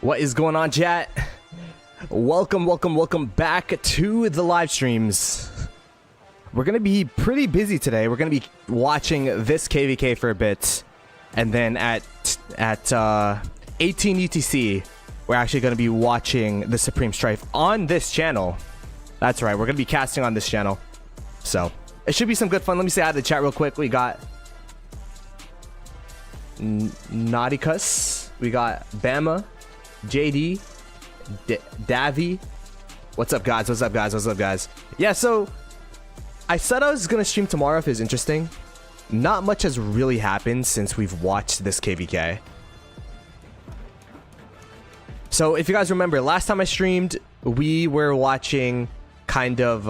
What is going on, chat? Welcome back to the live streams. We're gonna be pretty busy today. We're gonna be watching this KvK for a bit, and then at 18 UTC, we're actually gonna be watching the Supreme Strife on this channel. That's right, we're gonna be casting on this channel, so it should be some good fun. Let me say hi to the chat real quick. We got Nauticus, we got Bama, JD, Davy. What's up, guys? What's up, guys? What's up, guys? Yeah, so I said I was gonna stream tomorrow if it's interesting. Not much has really happened since we've watched this KvK. So if you guys remember, last time I streamed, we were watching kind of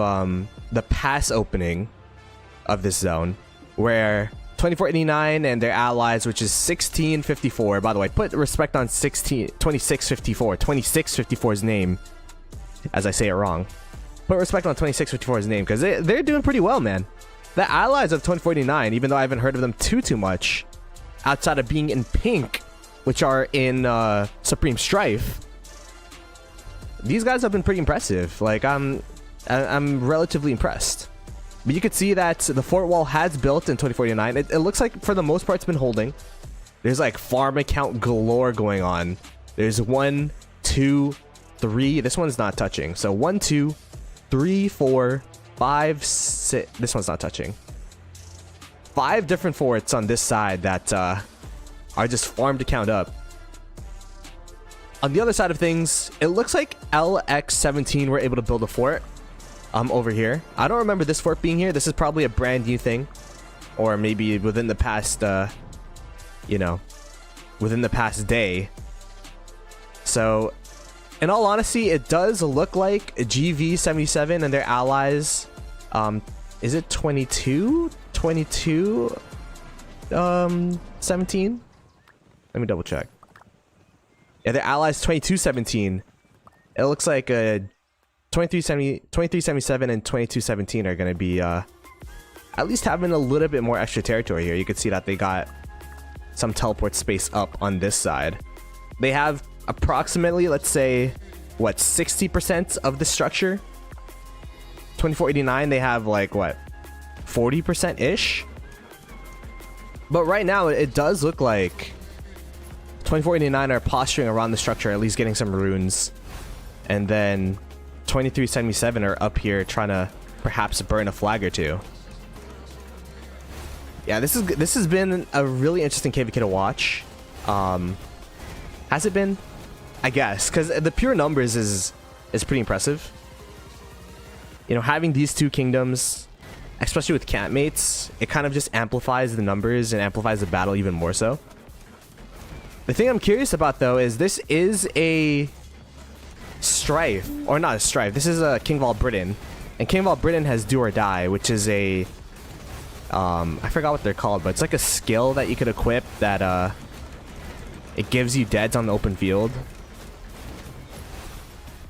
the pass opening of this zone, where 2489 and their allies, which is 1654. By the way, put respect on 2654. 2654's name, as I say it wrong. Put respect on 2654's name, because they're doing pretty well, man. The allies of 2489, even though I haven't heard of them too much, outside of being in pink, which are in Supreme Strife, these guys have been pretty impressive. Like, I'm relatively impressed. But you could see that the fort wall has built in 2049. It looks like for the most part it's been holding. There's like farm account galore going on. There's 1, 2, 3. This one's not touching. So 1, 2, 3, 4, 5, 6. This one's not touching. 5 different forts on this side that are just farmed account up. On the other side of things, it looks like LX17 were able to build a fort. Over here. I don't remember this fort being here. This is probably a brand new thing, or maybe within the past, within the past day. So, in all honesty, it does look like GV77 and their allies. Is it 22? 17? Let me double check. Yeah, their allies 2217. It looks like a 2377 and 2217 are going to be at least having a little bit more extra territory here. You can see that they got some teleport space up on this side. They have approximately, let's say, what, 60% of the structure. 2489, they have like, what, 40%-ish? But right now, it does look like 2489 are posturing around the structure, at least getting some runes. And then 2377 are up here trying to perhaps burn a flag or two. Yeah, this has been a really interesting KvK to watch. Has it been? I guess, because the pure numbers is pretty impressive. You know, having these two kingdoms, especially with campmates, it kind of just amplifies the numbers and amplifies the battle even more so. The thing I'm curious about though is this is a Strife, or not a Strife. This is a King Vol Britain, and King Vol Britain has Do or Die, which is a I forgot what they're called, but it's like a skill that you could equip that it gives you deads on the open field.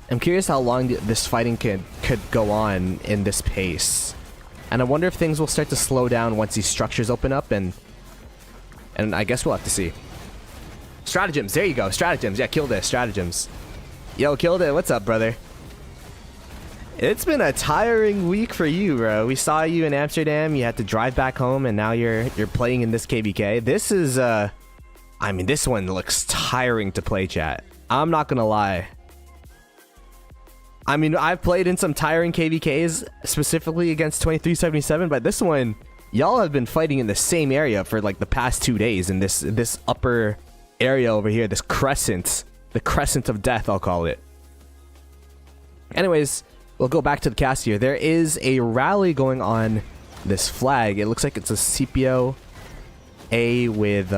I'm curious how long this fighting could go on in this pace, and I wonder if things will start to slow down once these structures open up, and I guess we'll have to see. Stratagems, there you go, stratagems. Yeah, kill this, stratagems. Yo, killed it. What's up, brother? It's been a tiring week for you, bro. We saw you in Amsterdam. You had to drive back home, and now you're playing in this KvK. This is I mean, this one looks tiring to play, chat. I'm not gonna lie. I mean, I've played in some tiring KvKs, specifically against 2377, but this one, y'all have been fighting in the same area for like the past 2 days in this upper area over here, this crescent. The crescent of death, I'll call it. Anyways, we'll go back to the cast here. There is a rally going on this flag. It looks like it's a CPO-A with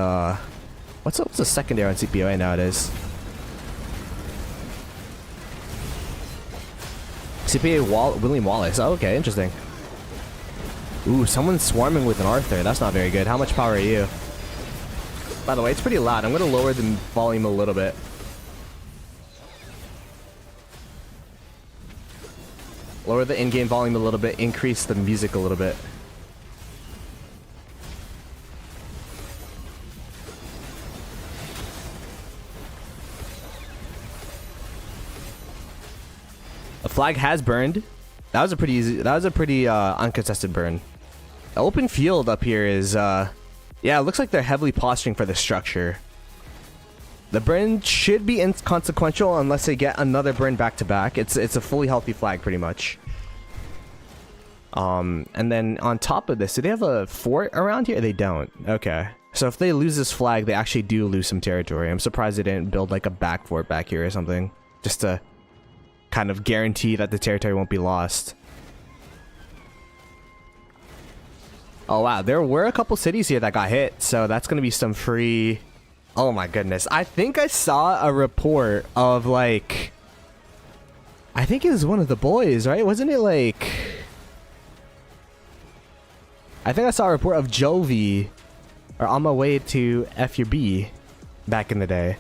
what's the secondary on CPO-A nowadays? CPA William Wallace. Oh, okay, interesting. Ooh, someone's swarming with an Arthur. That's not very good. How much power are you? By the way, it's pretty loud. I'm gonna lower the volume a little bit. Lower the in-game volume a little bit, increase the music a little bit. flag has burned. That was a pretty easy. That was a pretty uncontested burn. The open field up here is yeah, it looks like they're heavily posturing for the structure. The burn should be inconsequential unless they get another burn back to back. It's a fully healthy flag pretty much. And then on top of this, do they have a fort around here? They don't. Okay. So if they lose this flag, they actually do lose some territory. I'm surprised they didn't build like a back fort back here or something, just to kind of guarantee that the territory won't be lost. Oh wow, there were a couple cities here that got hit, so that's gonna be some free. Oh my goodness, I think I saw a report of like, I think it was one of the boys, right? Wasn't it like, I think I saw a report of Jovi or On My Way to F Your B back in the day,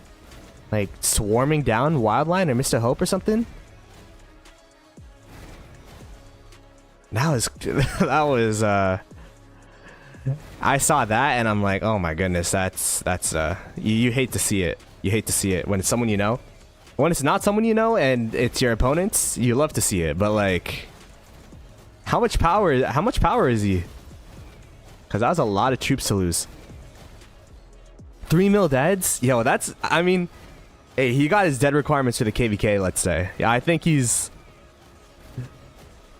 like swarming down Wildline or Mr. Hope or something. That was I saw that and I'm like, oh my goodness, that's you hate to see it. You hate to see it when it's someone you know. When it's not someone you know and it's your opponents, you love to see it. But like, how much power is he? Because that was a lot of troops to lose. 3 mil deads? Yo, that's, I mean, hey, he got his dead requirements for the KvK, let's say. Yeah, I think he's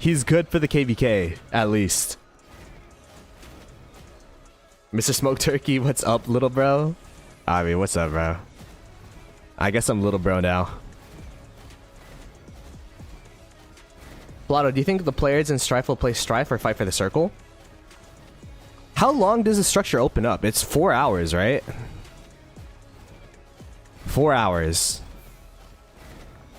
good for the KvK, at least. Mr. Smoke Turkey, what's up, little bro? I mean, what's up, bro? I guess I'm little bro now. Ploto, do you think the players in Strife will play Strife or fight for the circle? How long does the structure open up? It's 4 hours, right? 4 hours.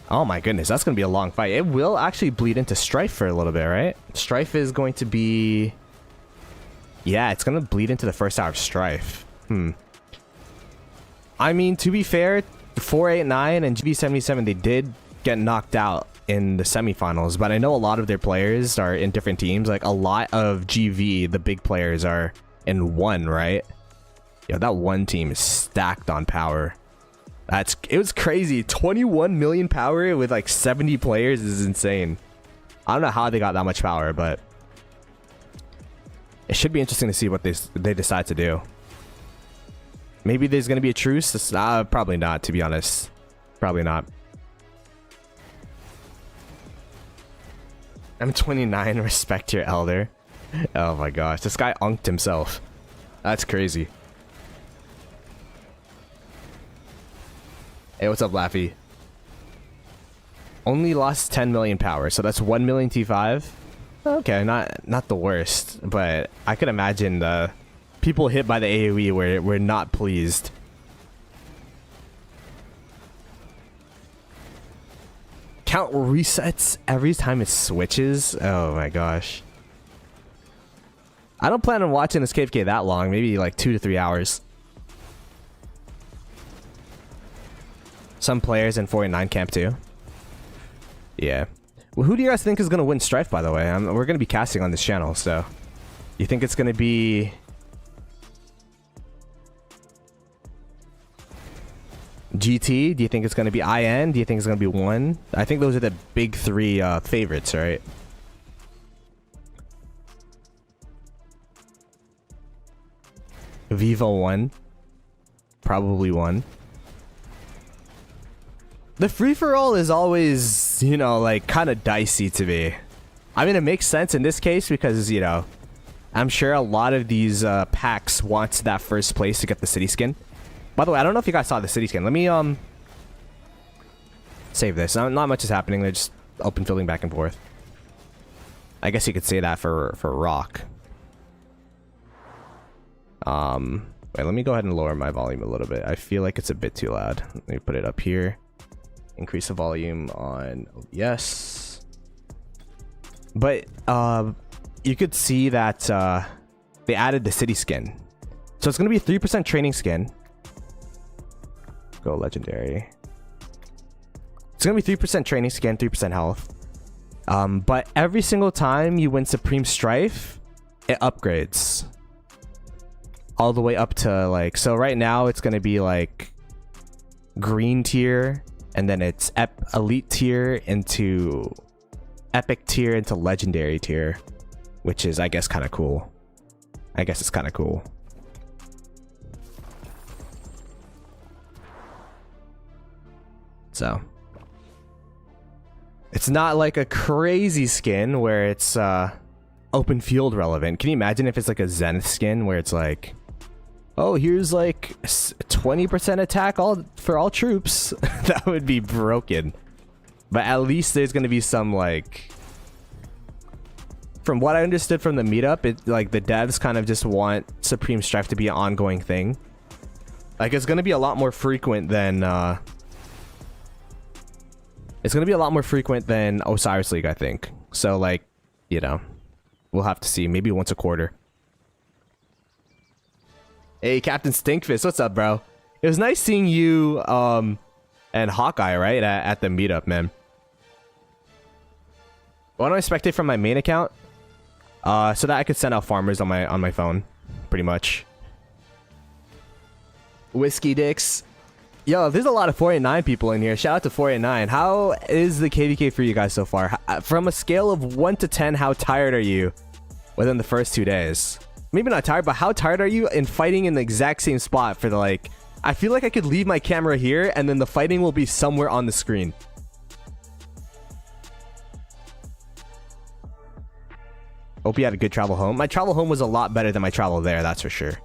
Oh my goodness, that's gonna be a long fight. It will actually bleed into Strife for a little bit, right? Strife is going to be... Yeah, it's gonna bleed into the first hour of Strife. I mean, to be fair, 489 and GV77, they did get knocked out in the semifinals, but I know a lot of their players are in different teams. Like a lot of GV, the big players, are in one, right? Yeah, that one team is stacked on power. It was crazy. 21 million power with like 70 players is insane. I don't know how they got that much power, but it should be interesting to see what they decide to do. Maybe there's gonna be a truce. Probably not, to be honest. Probably not. I'm 29. Respect your elder. Oh my gosh, this guy unked himself. That's crazy. Hey, what's up, Laffy? Only lost 10 million power, so that's 1 million T5. Okay, not the worst, but I could imagine the people hit by the AoE were not pleased. Count resets every time it switches. Oh my gosh. I don't plan on watching this KvK that long, maybe like 2 to 3 hours. Some players in 489 camp too. Yeah. Well, who do you guys think is going to win Strife, by the way? We're going to be casting on this channel, so... You think it's going to be... GT? Do you think it's going to be IN? Do you think it's going to be 1? I think those are the big three favorites, right? Viva 1. Probably 1. The free-for-all is always, you know, like, kind of dicey to me. I mean, it makes sense in this case because, you know, I'm sure a lot of these packs want that first place to get the city skin. By the way, I don't know if you guys saw the city skin. Let me, save this. Not much is happening. They're just open fielding back and forth. I guess you could say that for Rock. Wait, let me go ahead and lower my volume a little bit. I feel like it's a bit too loud. Let me put it up here. Increase the volume on OBS. But you could see that they added the city skin. So it's going to be a 3% training skin. Go legendary. It's going to be 3% training skin, 3% health. But every single time you win Supreme Strife, it upgrades. All the way up to like... So right now it's going to be like green tier. And then it's elite tier into epic tier into legendary tier, which is, I guess, kind of cool. I guess it's kind of cool. So it's not like a crazy skin where it's open field relevant. Can you imagine if it's like a Zenith skin where it's like, oh, here's like 20% attack for all troops? That would be broken. But at least there's going to be some, like, from what I understood from the meetup, it like the devs kind of just want Supreme Strife to be an ongoing thing. Like, it's going to be a lot more frequent than Osiris League, I think. So, like, you know, we'll have to see. Maybe once a quarter. Hey, Captain Stinkfist, what's up, bro? It was nice seeing you and Hawkeye, right, at the meetup, man. Why don't I spectate from my main account? So that I could send out farmers on my phone, pretty much. Whiskey Dicks. Yo, there's a lot of 489 people in here. Shout out to 489. How is the KvK for you guys so far? From a scale of 1 to 10, how tired are you within the first 2 days? Maybe not tired, but how tired are you in fighting in the exact same spot for the, like... I feel like I could leave my camera here, and then the fighting will be somewhere on the screen. Hope you had a good travel home. My travel home was a lot better than my travel there, that's for sure.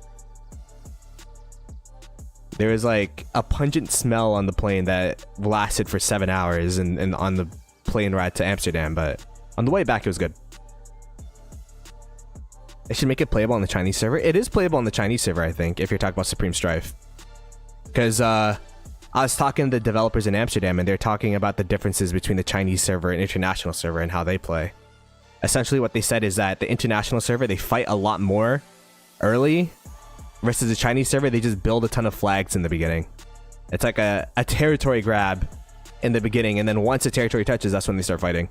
There was like a pungent smell on the plane that lasted for 7 hours and on the plane ride to Amsterdam, but on the way back it was good. They should make it playable on the Chinese server. It is playable on the Chinese server, I think, if you're talking about Supreme Strife. Because I was talking to the developers in Amsterdam, and they're talking about the differences between the Chinese server and international server and how they play. Essentially what they said is that the international server, they fight a lot more early, versus the Chinese server, they just build a ton of flags in the beginning. It's like a territory grab in the beginning, and then once the territory touches, that's when they start fighting.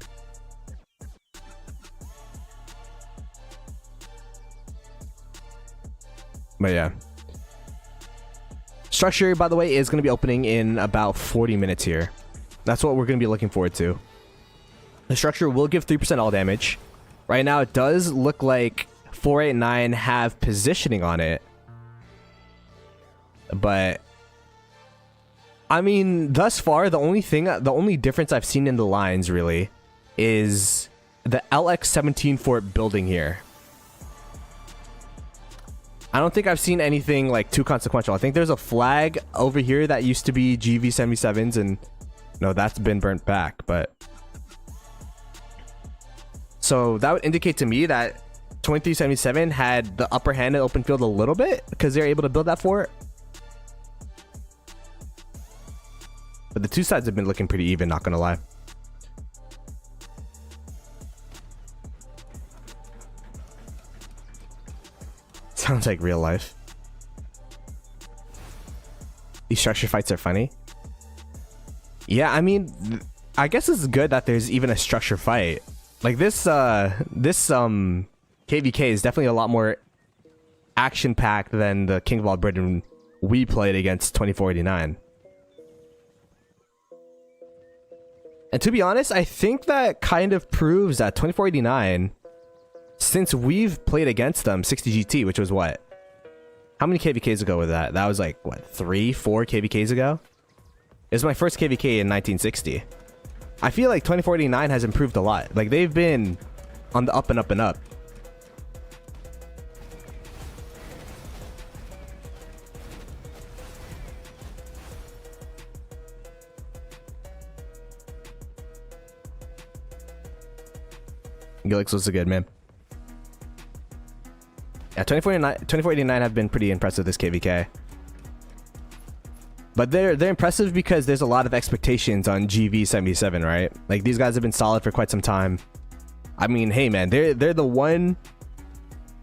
But yeah. Structure, by the way, is going to be opening in about 40 minutes here. That's what we're going to be looking forward to. The structure will give 3% all damage. Right now, it does look like 489 have positioning on it. But I mean, thus far, the only difference I've seen in the lines really is the LX-17 fort building here. I don't think I've seen anything like too consequential. I think there's a flag over here that used to be GV-77s, and no, that's been burnt back. But so that would indicate to me that 2377 had the upper hand in open field a little bit because they're able to build that fort. But the two sides have been looking pretty even, not gonna lie. Sounds like real life. These structure fights are funny. Yeah, I mean, I guess it's good that there's even a structure fight. Like this KvK is definitely a lot more action-packed than the King of All Britain we played against 2489. And to be honest, I think that kind of proves that 2489, since we've played against them 60 GT, which was what? How many KvKs ago was that? That was like, what, 3, 4 KvKs ago? It was my first KvK in 1960. I feel like 2489 has improved a lot. Like, they've been on the up and up and up. Gilix was a good man. Yeah, 2489 have been pretty impressive this KvK. But they're impressive because there's a lot of expectations on GV77, right? Like, these guys have been solid for quite some time. I mean, hey man, they're the one.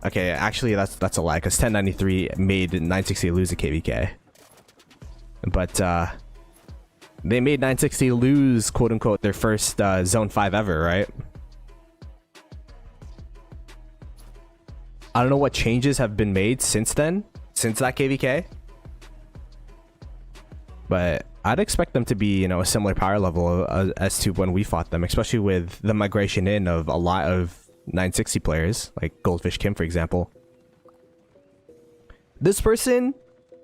Okay, actually that's a lie, because 1093 made 960 lose a KvK. But they made 960 lose, quote unquote, their first Zone 5 ever, right? I don't know what changes have been made since then, since that KvK. But I'd expect them to be, you know, a similar power level as to when we fought them, especially with the migration in of a lot of 960 players, like Goldfish Kim, for example. This person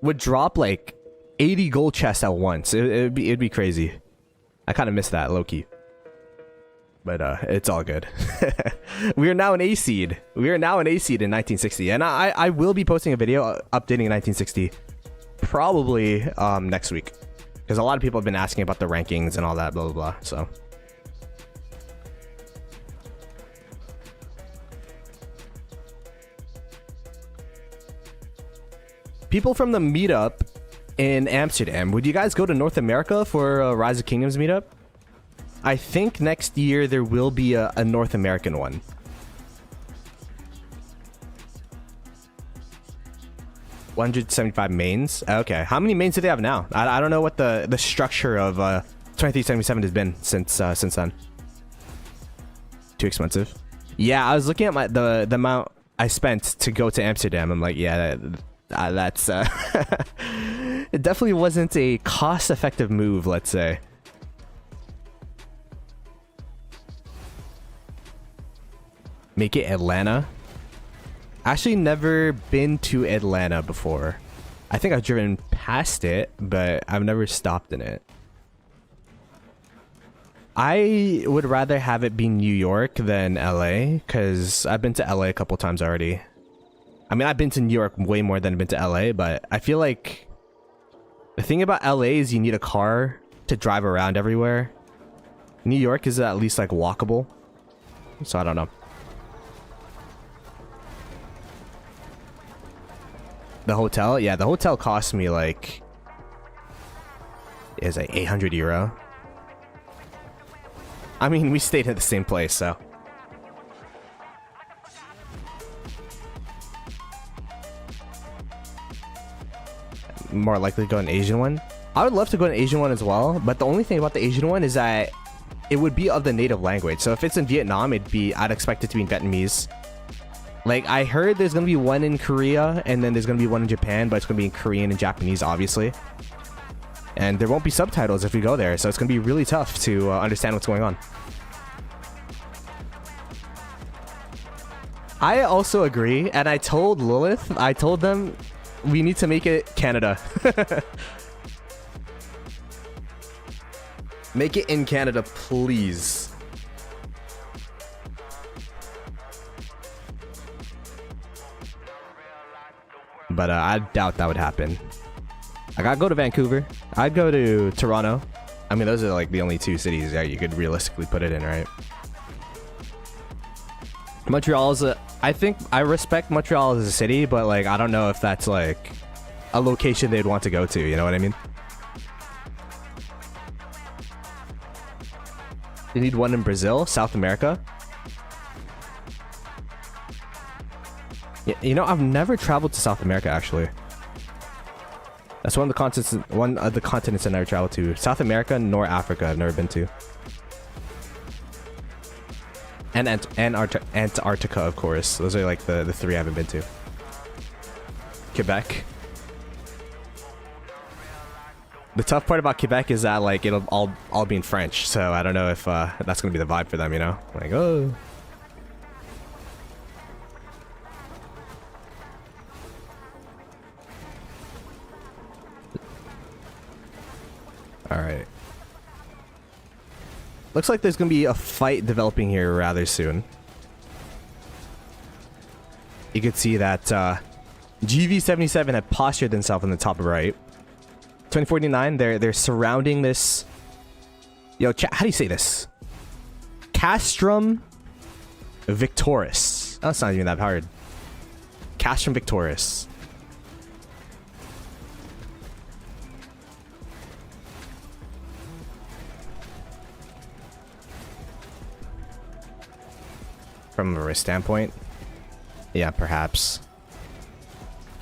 would drop like 80 gold chests at once. It'd be crazy. I kind of miss that, low-key. But it's all good. We are now an A seed. We are now an A seed in 1960, and I will be posting a video updating 1960 probably next week, because a lot of people have been asking about the rankings and all that, blah blah blah. So people from the meetup in Amsterdam, would you guys go to North America for Rise of Kingdoms meetup? I think next year there will be a North American one. $175 mains. Okay, how many mains do they have now? I don't know what the structure of 2377 has been since then. Too expensive. Yeah, I was looking at the amount I spent to go to Amsterdam. I'm like, yeah, that's it definitely wasn't a cost-effective move, let's say. Make it Atlanta. Actually never been to Atlanta before. I think I've driven past it, but I've never stopped in it. I would rather have it be New York than LA, because I've been to LA a couple times already. I mean, I've been to New York way more than I've been to LA, but I feel like the thing about LA is you need a car to drive around everywhere. New York is at least like walkable. So I don't know. The hotel? Yeah, the hotel cost me like... is like 800 euro. I mean, we stayed at the same place, so... more likely to go an Asian one. I would love to go an Asian one as well, but the only thing about the Asian one is that it would be of the native language. So if it's in Vietnam, I'd expect it to be in Vietnamese. Like, I heard there's gonna be one in Korea, and then there's gonna be one in Japan, but it's gonna be in Korean and Japanese, obviously. And there won't be subtitles if we go there, so it's gonna be really tough to understand what's going on. I also agree, and I told Lilith, I told them we need to make it Canada. Make it in Canada, please. But I doubt that would happen. I gotta go to Vancouver. I'd go to Toronto. I mean, those are like the only two cities that you could realistically put it in, right? Montreal is I think I respect Montreal as a city, but like I don't know if that's like a location they'd want to go to, you know what I mean? They need one in Brazil, South America. Yeah, you know, I've never traveled to South America actually. That's one of the continents I never traveled to. South America nor Africa I've never been to. And Antarctica, of course. Those are like the three I haven't been to. Quebec. The tough part about Quebec is that like it'll all be in French, so I don't know if that's gonna be the vibe for them, you know? Like, oh. Alright. Looks like there's gonna be a fight developing here rather soon. You could see that GV77 had postured themselves in the top right. 2049, they're surrounding this. Yo, chat, how do you say this? Castrum Victoris. Oh, that's not even that hard. Castrum Victoris. From a risk standpoint, yeah, perhaps.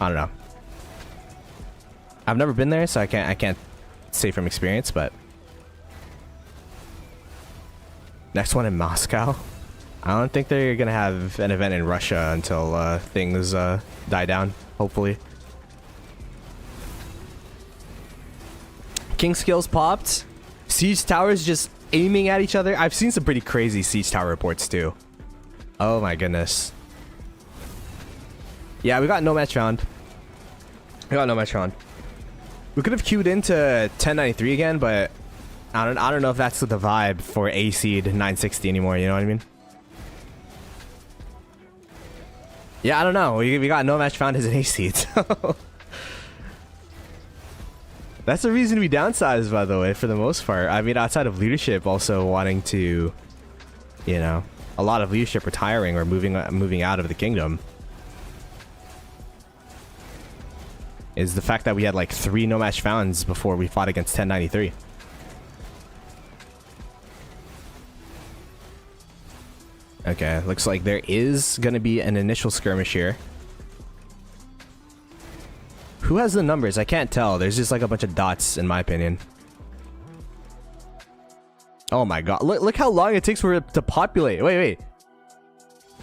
I don't know. I've never been there, so I can't say from experience. But next one in Moscow. I don't think they're gonna have an event in Russia until things die down. Hopefully. King skills popped. Siege towers just aiming at each other. I've seen some pretty crazy siege tower reports too. Oh my goodness. Yeah, we got no match found. We got no match found. We could have queued into 1093 again, but I don't know if that's the vibe for A seed 960 anymore. You know what I mean? Yeah, I don't know. We got no match found as an A seed. So. That's the reason we downsized, by the way, for the most part. I mean, outside of leadership also wanting to, you know, a lot of leadership retiring or moving out of the kingdom, is the fact that we had like 3 no match founds before we fought against 1093. Okay, looks like there is gonna be an initial skirmish here. Who has the numbers? I can't tell. There's just like a bunch of dots in my opinion. Oh my god. Look how long it takes for it to populate. Wait.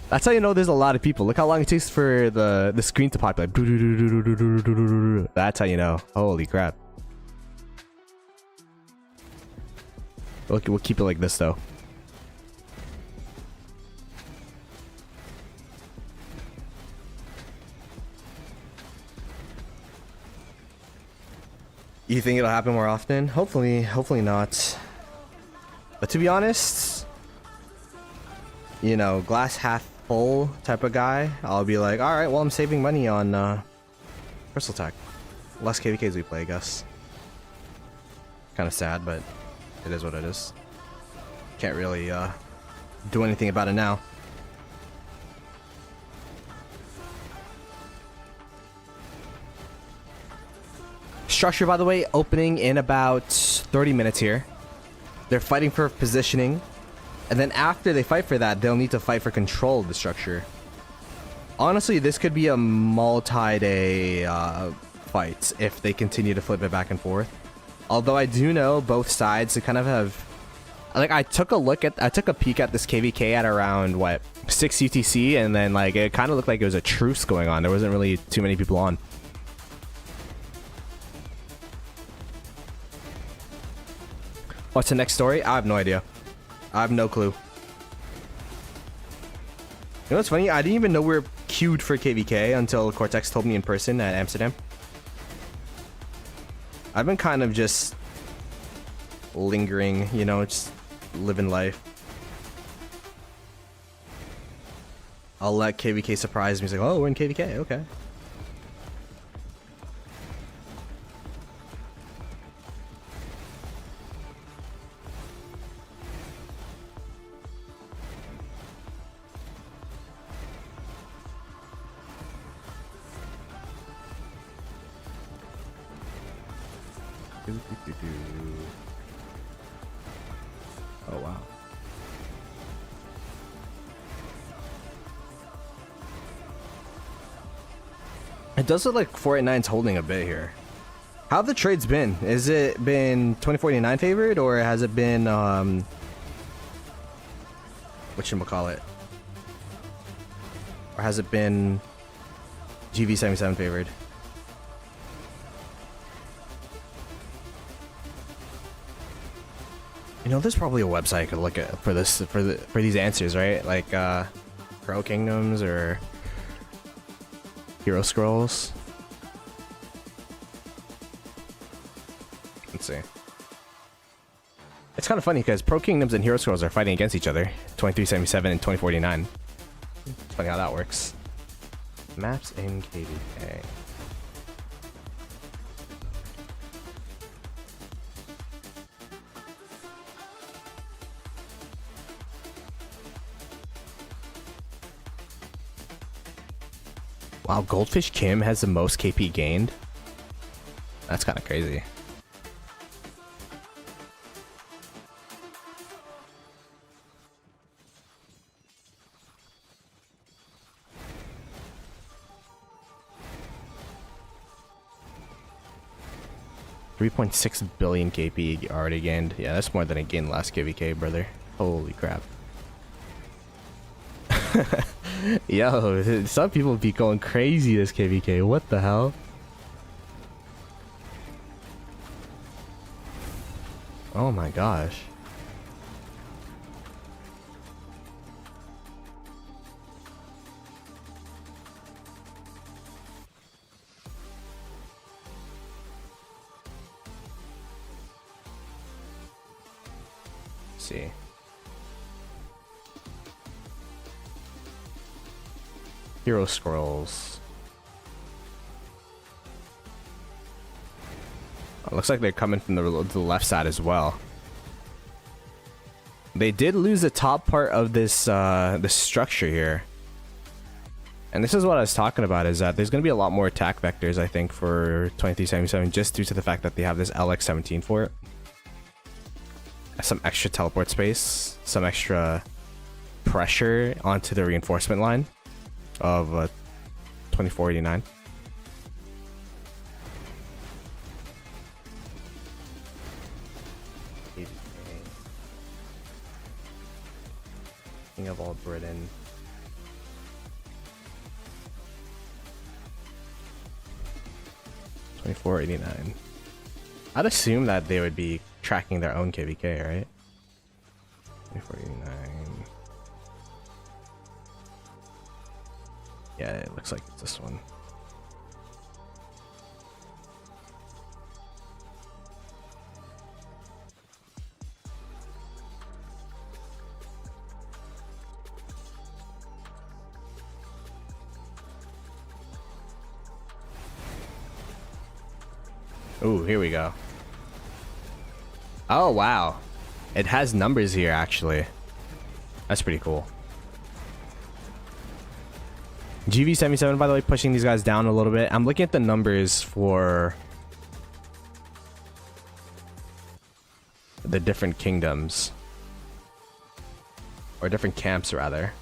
That's how you know there's a lot of people. Look how long it takes for the screen to populate. That's how you know. Holy crap. We'll keep it like this though. You think it'll happen more often? Hopefully not. But to be honest, you know, glass half full type of guy, I'll be like, all right, well, I'm saving money on crystal attack. Less KvKs we play, I guess. Kind of sad, but it is what it is. Can't really do anything about it now. Structure, by the way, opening in about 30 minutes here. They're fighting for positioning, and then after they fight for that, they'll need to fight for control of the structure. Honestly, this could be a multi-day fight if they continue to flip it back and forth. Although I do know both sides to kind of have, like, I took a peek at this KvK at around what 6 UTC, and then like it kind of looked like it was a truce going on. There wasn't really too many people on. What's the next story? I have no idea. I have no clue. You know what's funny? I didn't even know we were queued for KvK until Cortex told me in person at Amsterdam. I've been kind of just lingering, you know, just living life. I'll let KvK surprise me. He's like, oh, we're in KvK, okay. Oh wow. It does look like 489's holding a bit here. How have the trades been? Has it been 2049 favored, or has it been whatchamacallit? Or has it been GV77 favored? You know, there's probably a website I could look at for this for these answers, right? Like Pro Kingdoms or Hero Scrolls. Let's see. It's kind of funny because Pro Kingdoms and Hero Scrolls are fighting against each other. 2377 and 2049. It's funny how that works. Maps in KvK. Wow, Goldfish Kim has the most KP gained. That's kind of crazy. $3.6 billion KP already gained. Yeah, that's more than I gained last KvK, brother. Holy crap. Yo, some people be going crazy this KvK. What the hell? Oh my gosh. Let's see. Hero scrolls. It looks like they're coming from the left side as well. They did lose the top part of this this structure here. And this is what I was talking about, is that there's going to be a lot more attack vectors, I think, for 2377, just due to the fact that they have this LX-17 for it. Some extra teleport space, some extra pressure onto the reinforcement line of 2489. King of all Britain. $24.89. I'd assume that they would be tracking their own KvK, right? $24.89. Yeah, it looks like it's this one. Ooh, here we go. Oh, wow. It has numbers here, actually. That's pretty cool. GV77, by the way, pushing these guys down a little bit. I'm looking at the numbers for the different kingdoms. Or different camps, rather.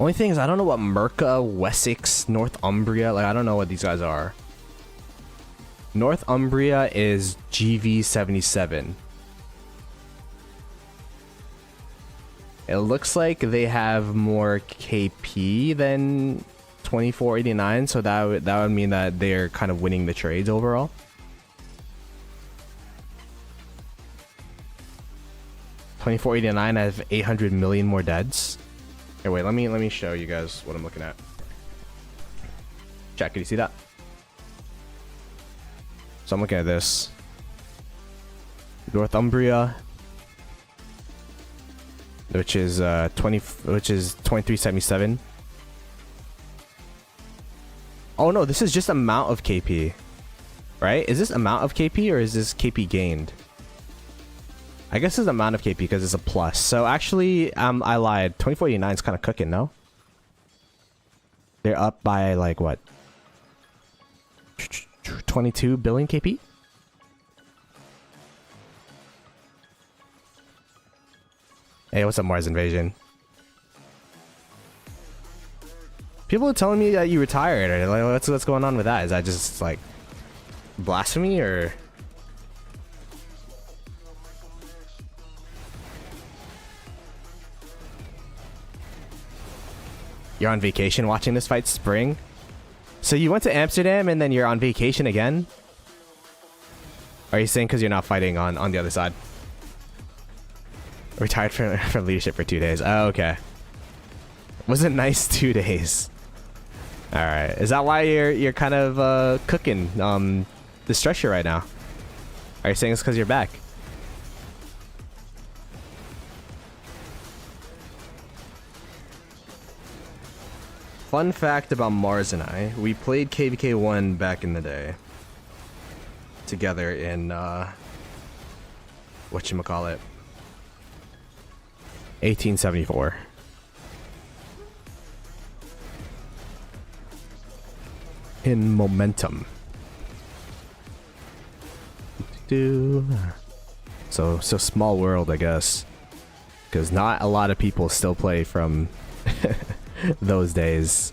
Only thing is, I don't know what Merca, Wessex, Northumbria, like, I don't know what these guys are. Northumbria is GV77. It looks like they have more KP than 2489, so that would mean that they're kind of winning the trades overall. $24.89 have 800 million more deads. Here, wait, let me show you guys what I'm looking at. Chat, can you see that? So I'm looking at this. Northumbria, which is 2377. Oh no, this is just amount of KP, right? Is this amount of KP or is this KP gained? I guess it's amount of KP because it's a plus. So actually, I lied. 2489 is kind of cooking, no? They're up by like what? 22 billion KP? Hey, what's up, Mars Invasion? People are telling me that you retired. Or like, what's going on with that? Is that just like blasphemy or? You're on vacation watching this fight, Spring? So you went to Amsterdam and then you're on vacation again? Are you saying because you're not fighting on the other side? Retired from leadership for 2 days. Oh, okay. Was a nice 2 days. All right. Is that why you're kind of cooking the structure right now? Are you saying it's because you're back? Fun fact about Mars and I, we played KvK 1 back in the day. Together in, whatchamacallit, 1874. In Momentum. So small world, I guess. Because not a lot of people still play from those days.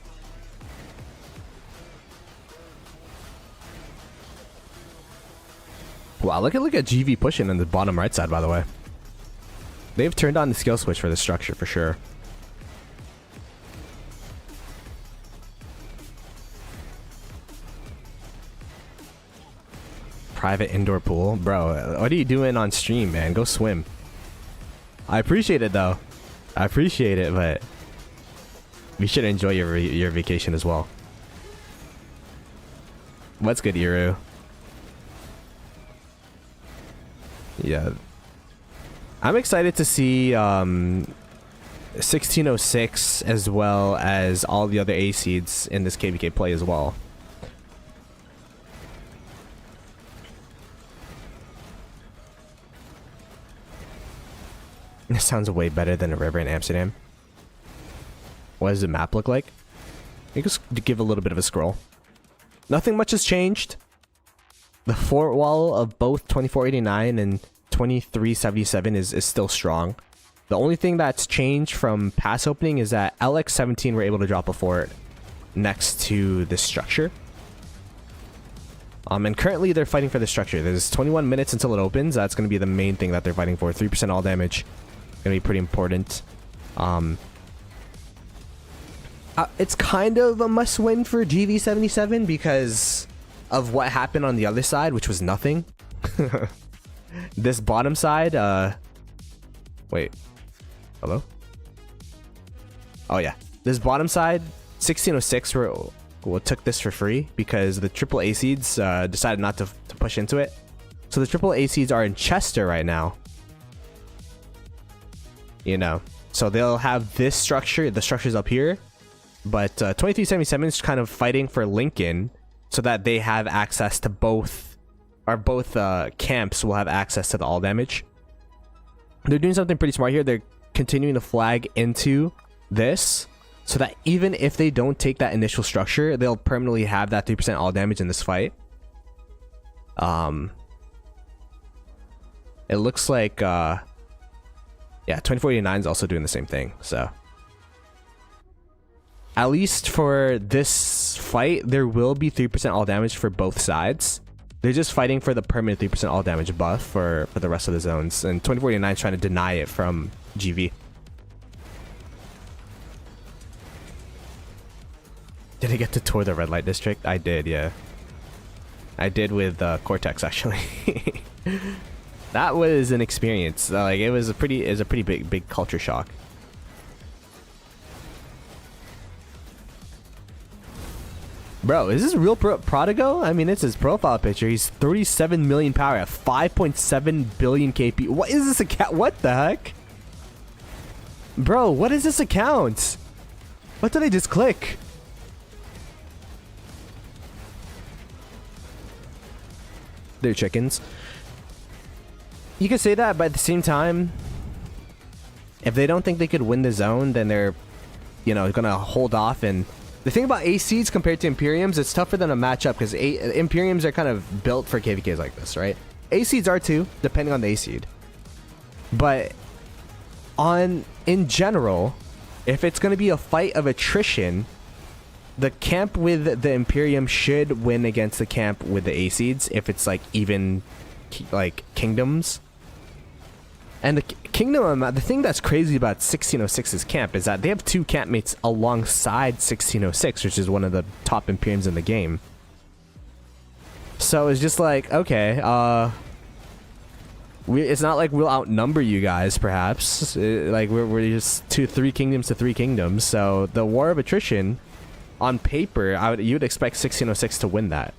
Wow, look at GV pushing on the bottom right side, by the way. They've turned on the skill switch for the structure for sure. Private indoor pool? Bro, what are you doing on stream, man? Go swim. I appreciate it, though. I appreciate it, but you should enjoy your vacation as well. What's good, Iru? Yeah. I'm excited to see 1606 as well as all the other A seeds in this KvK play as well. This sounds way better than a river in Amsterdam. What does the map look like? You just give a little bit of a scroll. Nothing much has changed. The fort wall of both 2489 and 2377 is still strong. The only thing that's changed from past opening is that LX17 were able to drop a fort next to this structure. And currently they're fighting for the structure. There's 21 minutes until it opens. That's going to be the main thing that they're fighting for. 3% all damage. Going to be pretty important. It's kind of a must-win for GV77 because of what happened on the other side, which was nothing. This bottom side, wait. Hello? Oh, yeah. This bottom side, 1606 took this for free because the triple A seeds decided not to push into it. So the triple A seeds are in Chester right now. You know, so they'll have this structure. The structure's up here. But 2377 is kind of fighting for Lincoln so that they have access to both, or both camps will have access to the all damage. They're doing something pretty smart here. They're continuing to flag into this so that even if they don't take that initial structure, they'll permanently have that 3% all damage in this fight. It looks like yeah, 2489 is also doing the same thing, so at least for this fight, there will be 3% all damage for both sides. They're just fighting for the permanent 3% all damage buff for the rest of the zones. And 2049 is trying to deny it from GV. Did I get to tour the red light district? I did, yeah. I did with Cortex, actually. That was an experience. Like, it was a pretty big culture shock. Bro, is this real Prodigo? I mean, it's his profile picture. He's 37 million power at 5.7 billion KP. What is this account? What the heck? Bro, what is this account? What did I just click? They're chickens. You could say that, but at the same time, if they don't think they could win the zone, then they're, you know, gonna hold off. And the thing about A seeds compared to Imperiums, it's tough for them to match up because Imperiums are kind of built for KvKs like this, right? A seeds are too, depending on the A seed. But in general, if it's gonna be a fight of attrition, the camp with the Imperium should win against the camp with the A seeds if it's like even like kingdoms. And the kingdom, the thing that's crazy about 1606's camp is that they have two campmates alongside 1606, which is one of the top Imperiums in the game. So it's just like, okay, it's not like we'll outnumber you guys, perhaps. Like we're just 3 kingdoms to 3 kingdoms. So the war of attrition, on paper, you would expect 1606 to win that.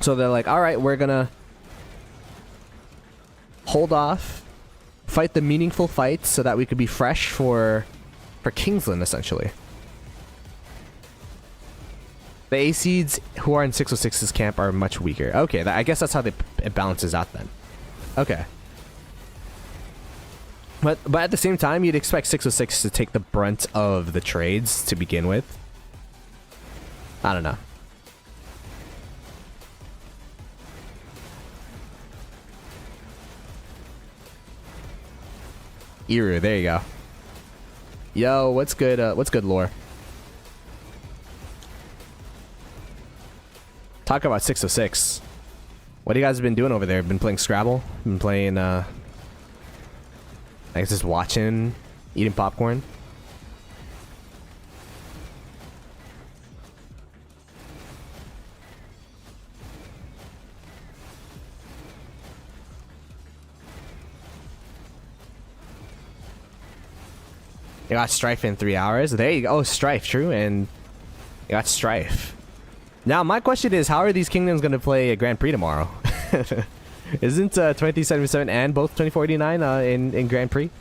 So they're like, all right, we're gonna hold off, fight the meaningful fights so that we could be fresh for Kingsland, essentially. The A seeds who are in 606's camp are much weaker. Okay, I guess that's how it balances out then. Okay. But at the same time, you'd expect 606 to take the brunt of the trades to begin with. I don't know. Iru, there you go. Yo, what's good? What's good, lore? Talk about 606. What have you guys been doing over there? Been playing Scrabble? Been playing, I guess just watching, eating popcorn? You got Strife in 3 hours. There you go. Oh, Strife, true. And you got Strife. Now, my question is, how are these kingdoms going to play a Grand Prix tomorrow? Isn't 2377 and both 2489 in Grand Prix?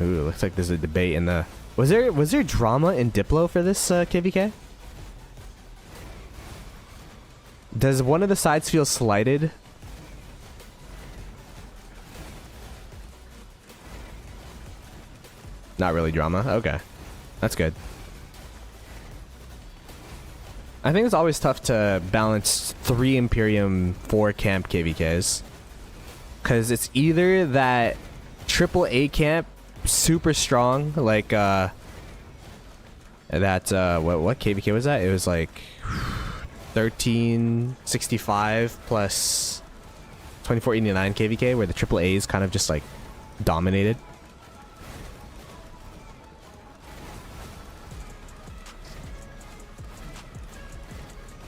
Ooh, looks like there's a debate in the... Was there drama in Diplo for this KvK? Does one of the sides feel slighted? Not really drama. Okay. That's good. I think it's always tough to balance 3 Imperium 4 camp KvKs. Because it's either that triple A camp super strong, like that what KvK was that? It was like 1365 plus 2489 KvK, where the triple A's kind of just like dominated.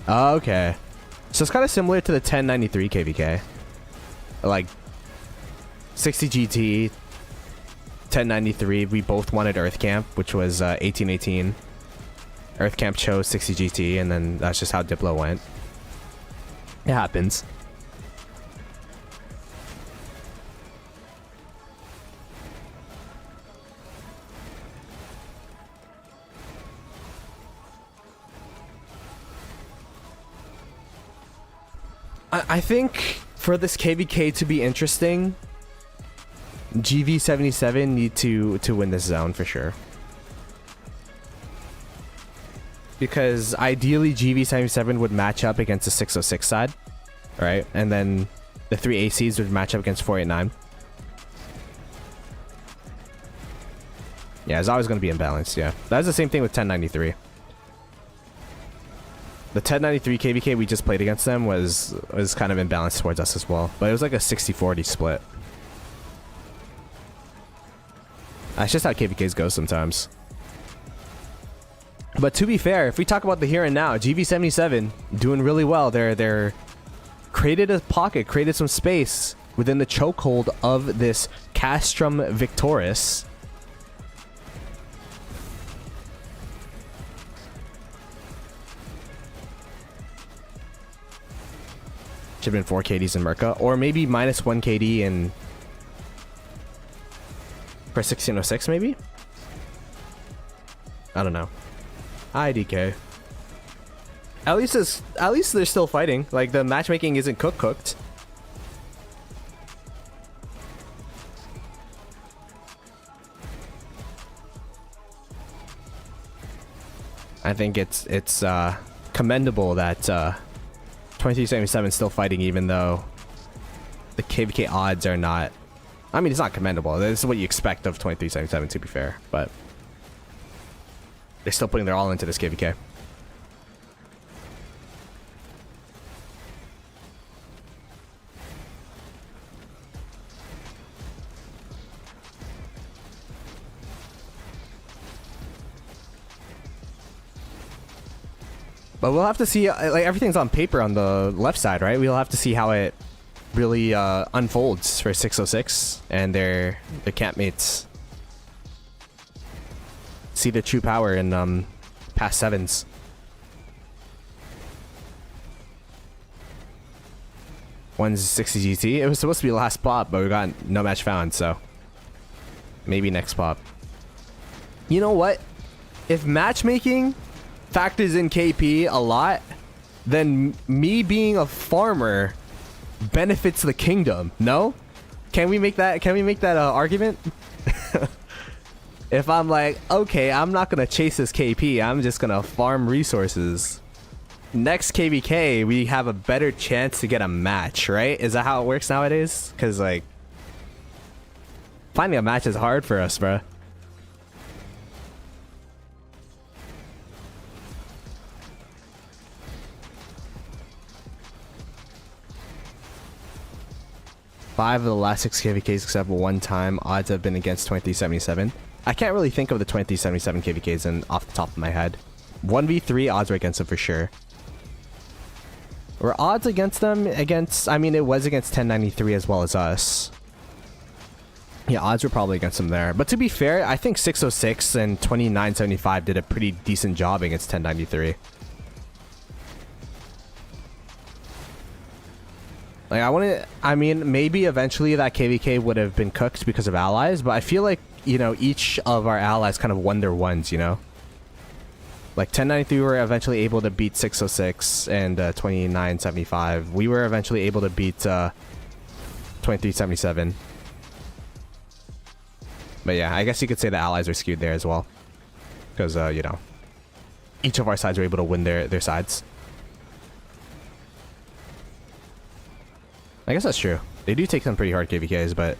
Okay, so it's kind of similar to the 1093 KvK, like 60 GT 1093. We both wanted Earth Camp, which was 1818. Earth Camp chose 60 GT, and then that's just how Diplo went. It happens. I think for this KvK to be interesting, GV77 need to win this zone for sure. Because ideally GV77 would match up against the 606 side, right? And then the 3 ACs would match up against 489. Yeah, it's always going to be imbalanced, yeah. That's the same thing with 1093. The 1093 KvK we just played against them was kind of imbalanced towards us as well. But it was like a 60-40 split. That's just how KvKs go sometimes. But to be fair, if we talk about the here and now, GV77 doing really well. They're created a pocket, created some space within the chokehold of this Castrum Victoris. Should have been 4 KDs in Merca, or maybe -1 KD in for 1606 maybe? I don't know. IDK. At least they're still fighting. Like, the matchmaking isn't cooked. I think it's commendable that 2377 is still fighting, even though the KvK odds are not... I mean, it's not commendable. This is what you expect of 2377, to be fair. But they're still putting their all into this KvK. But we'll have to see, like, everything's on paper on the left side, right? We'll have to see how it really unfolds for 606 and their campmates. See the true power in past sevens. One's 60 GT. It was supposed to be last pop, but we got no match found, so maybe next pop. You know what? If matchmaking factors in KP a lot, then me being a farmer benefits the kingdom. No? Can we make that argument? If I'm like, okay, I'm not gonna chase this KP, I'm just gonna farm resources. Next KvK, we have a better chance to get a match, right? Is that how it works nowadays? Because, like, finding a match is hard for us, bro. Five of the last 6 KvKs except for one time odds have been against 2377. I can't really think of the 2377 KvKs off the top of my head. 1v3 odds were against them for sure. Were odds against them against... I mean, it was against 1093 as well as us. Yeah, odds were probably against them there. But to be fair, I think 606 and 2975 did a pretty decent job against 1093. Like, I mean, maybe eventually that KvK would have been cooked because of allies, but I feel like, you know, each of our allies kind of won their ones, you know? Like, 1093 were eventually able to beat 606 and 2975. We were eventually able to beat 2377. But yeah, I guess you could say the allies are skewed there as well. Because, you know, each of our sides were able to win their sides. I guess that's true. They do take some pretty hard KvKs, but...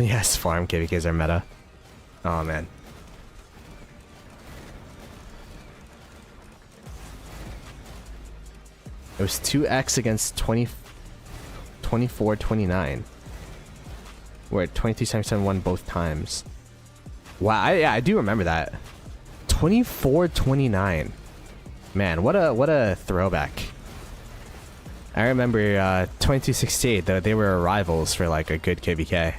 yes, farm KvKs are meta. Oh, man. It was 2x against 24-29. Where 2377 won both times. Wow, yeah, I do remember that. 24-29. Man, what a throwback. I remember 2268, though they were rivals for like a good KvK.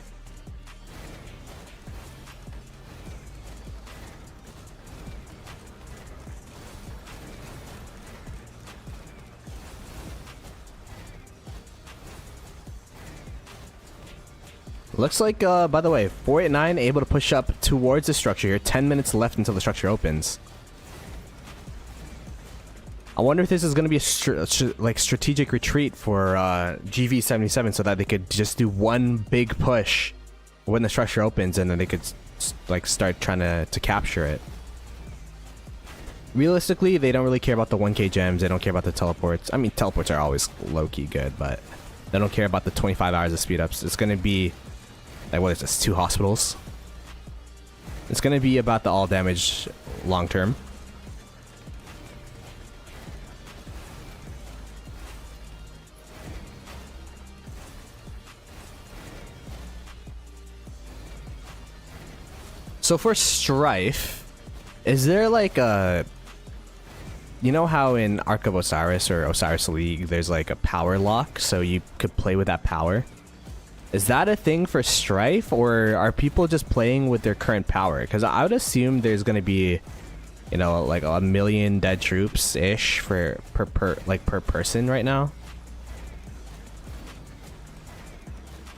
Looks like, by the way, 489 able to push up towards the structure here. 10 minutes left until the structure opens. I wonder if this is going to be a strategic retreat for GV77 so that they could just do one big push when the structure opens and then they could like start trying to capture it. Realistically, they don't really care about the 1k gems. They don't care about the teleports. I mean, teleports are always low-key good, but they don't care about the 25 hours of speed ups. It's going to be... like, what is this? 2 hospitals? It's going to be about the all damage long term. So for Strife, is there like a... you know how in Ark of Osiris or Osiris League, there's like a power lock, so you could play with that power? Is that a thing for Strife, or are people just playing with their current power? Because I would assume there's going to be, you know, like 1 million dead troops-ish per person right now.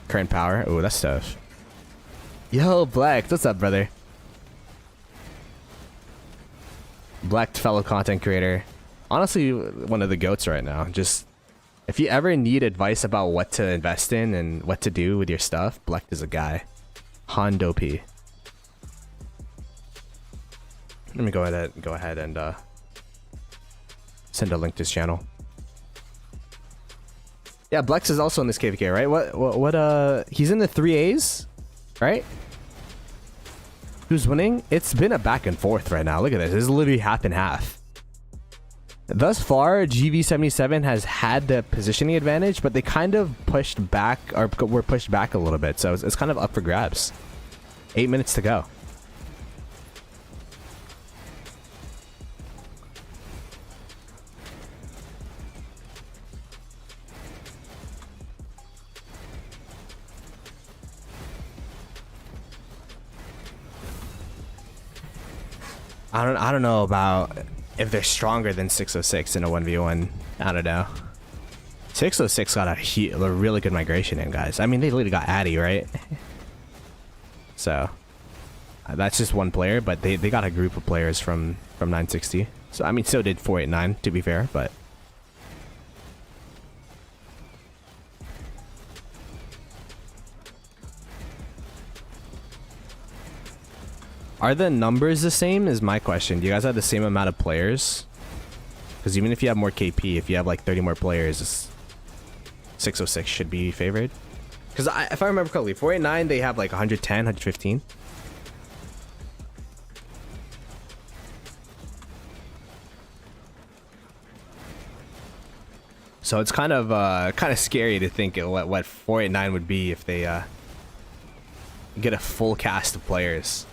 Current power? Oh, that's tough. Yo, Black, what's up, brother? Black, fellow content creator. Honestly, one of the GOATs right now. Just... if you ever need advice about what to invest in and what to do with your stuff, Blecht is a guy. Hondo P. Let me go ahead and send a link to his channel. Yeah, Blex is also in this KvK, right? What he's in the 3As, right? Who's winning? It's been a back and forth right now. Look at this. It's literally half and half. Thus far, GV77 has had the positioning advantage, but they kind of pushed back, or were pushed back a little bit, so it's kind of up for grabs. 8 minutes to go. I don't know about if they're stronger than 606 in a 1v1. I don't know. 606 got a really good migration in, guys. I mean, they literally got Addy, right? So that's just one player, but they got a group of players from 960. So I mean, so did 489, to be fair, but are the numbers the same is my question. Do you guys have the same amount of players? Because even if you have more KP, if you have like 30 more players, 606 should be favored. Because if I remember correctly, 489, they have like 110, 115. So it's kind of scary to think what 489 would be if they get a full cast of players.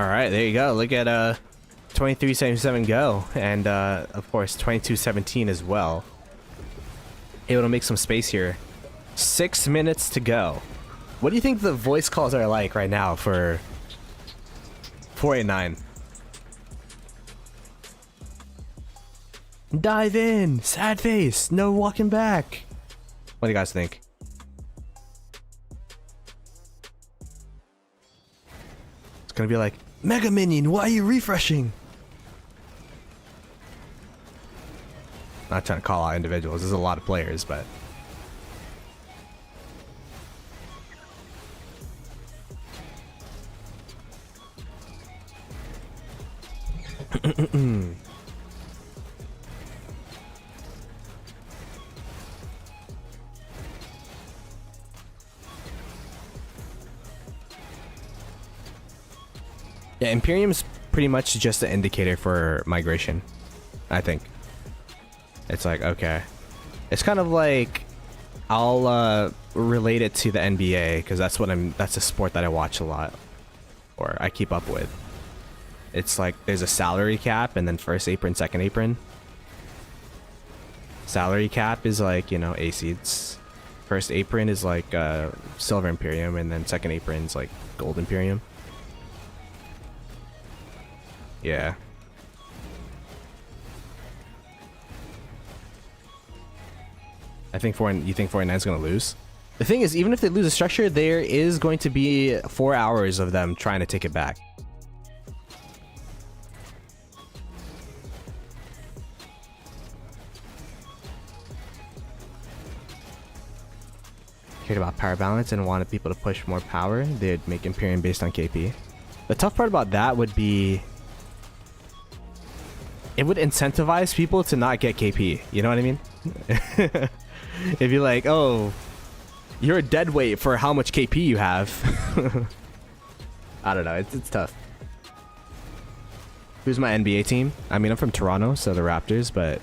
All right, there you go. Look at 2377 go, and of course 2217 as well. Able to make some space here. 6 minutes to go. What do you think the voice calls are like right now for 489? Dive in, sad face, no walking back. What do you guys think? It's gonna be like, Mega Minion, why are you refreshing? Not trying to call out individuals, there's a lot of players, but yeah, Imperium's pretty much just an indicator for migration, I think. It's like, okay. It's kind of like, I'll relate it to the NBA, because that's a sport that I watch a lot, or I keep up with. It's like, there's a salary cap, and then first apron, second apron. Salary cap is like, you know, A seeds. First apron is like Silver Imperium, and then second apron is like Gold Imperium. Yeah. You think 49 is going to lose? The thing is, even if they lose a structure, there is going to be 4 hours of them trying to take it back. Cared about power balance and wanted people to push more power, they'd make Imperium based on KP. The tough part about that would be it would incentivize people to not get KP. You know what I mean? If you're like, oh, you're a dead weight for how much KP you have. I don't know. It's tough. Who's my NBA team? I mean, I'm from Toronto, so the Raptors, but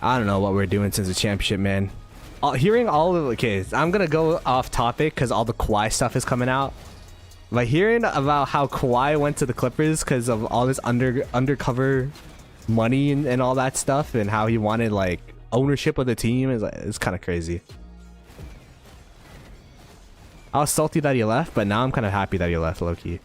I don't know what we're doing since the championship, man. Hearing all of the kids, I'm gonna go off topic because all the Kawhi stuff is coming out. But hearing about how Kawhi went to the Clippers because of all this undercover money and all that stuff, and how he wanted like ownership of the team is kind of crazy. I was salty that he left, but now I'm kind of happy that he left, low-key.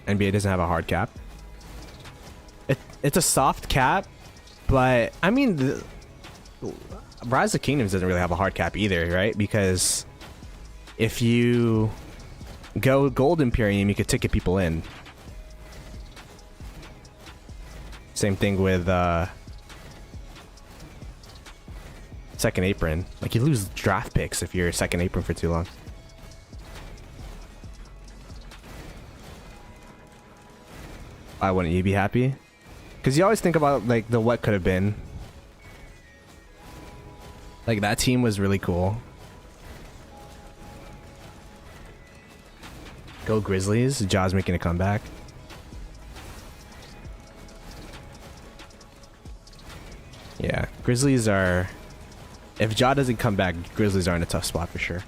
NBA doesn't have a hard cap. It's a soft cap, but I mean, Rise of Kingdoms doesn't really have a hard cap either, right? Because if you go Gold Imperium, you could ticket people in. Same thing with second apron. Like, you lose draft picks if you're second apron for too long. Why wouldn't you be happy? Because you always think about like the what could have been. Like, that team was really cool. Go Grizzlies. Jaw's making a comeback. Yeah, Grizzlies are... If Jaw doesn't come back, Grizzlies are in a tough spot for sure.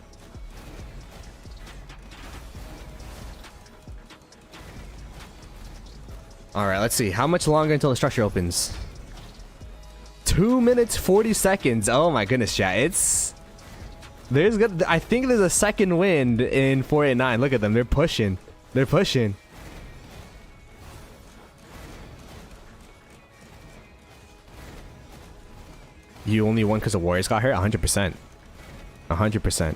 Alright, let's see. How much longer until the structure opens? 2 minutes 40 seconds. Oh my goodness, chat. I think there's a second wind in 489. Look at them. They're pushing. They're pushing. You only won because the Warriors got hurt? 100%. 100%.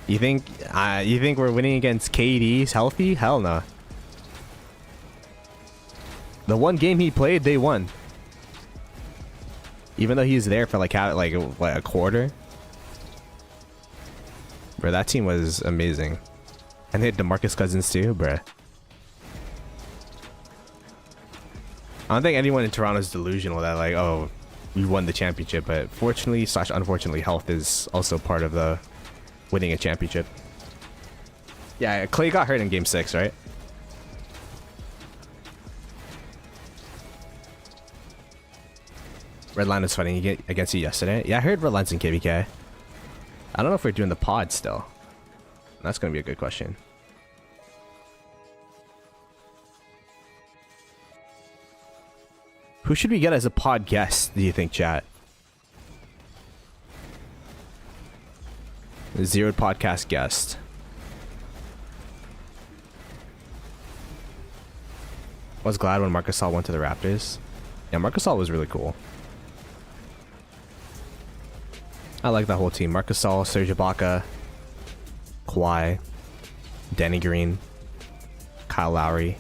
You think we're winning against KD's healthy? Hell no. The one game he played, they won. Even though he was there for like what, a quarter. Bro, that team was amazing. And they had DeMarcus Cousins too, bruh. I don't think anyone in Toronto is delusional that like, oh, we won the championship, but fortunately / unfortunately, health is also part of the winning a championship. Yeah, Clay got hurt in game 6, right? Redline was fighting against you yesterday. Yeah, I heard Redline's in KvK. I don't know if we're doing the pod still. That's gonna be a good question. Who should we get as a pod guest, do you think, chat? The Zeroed podcast guest. Was glad when Marcus Gasol went to the Raptors. Yeah, Marcus Gasol was really cool. I like that whole team. Marcus Gasol, Serge Ibaka, Kawhi, Danny Green, Kyle Lowry.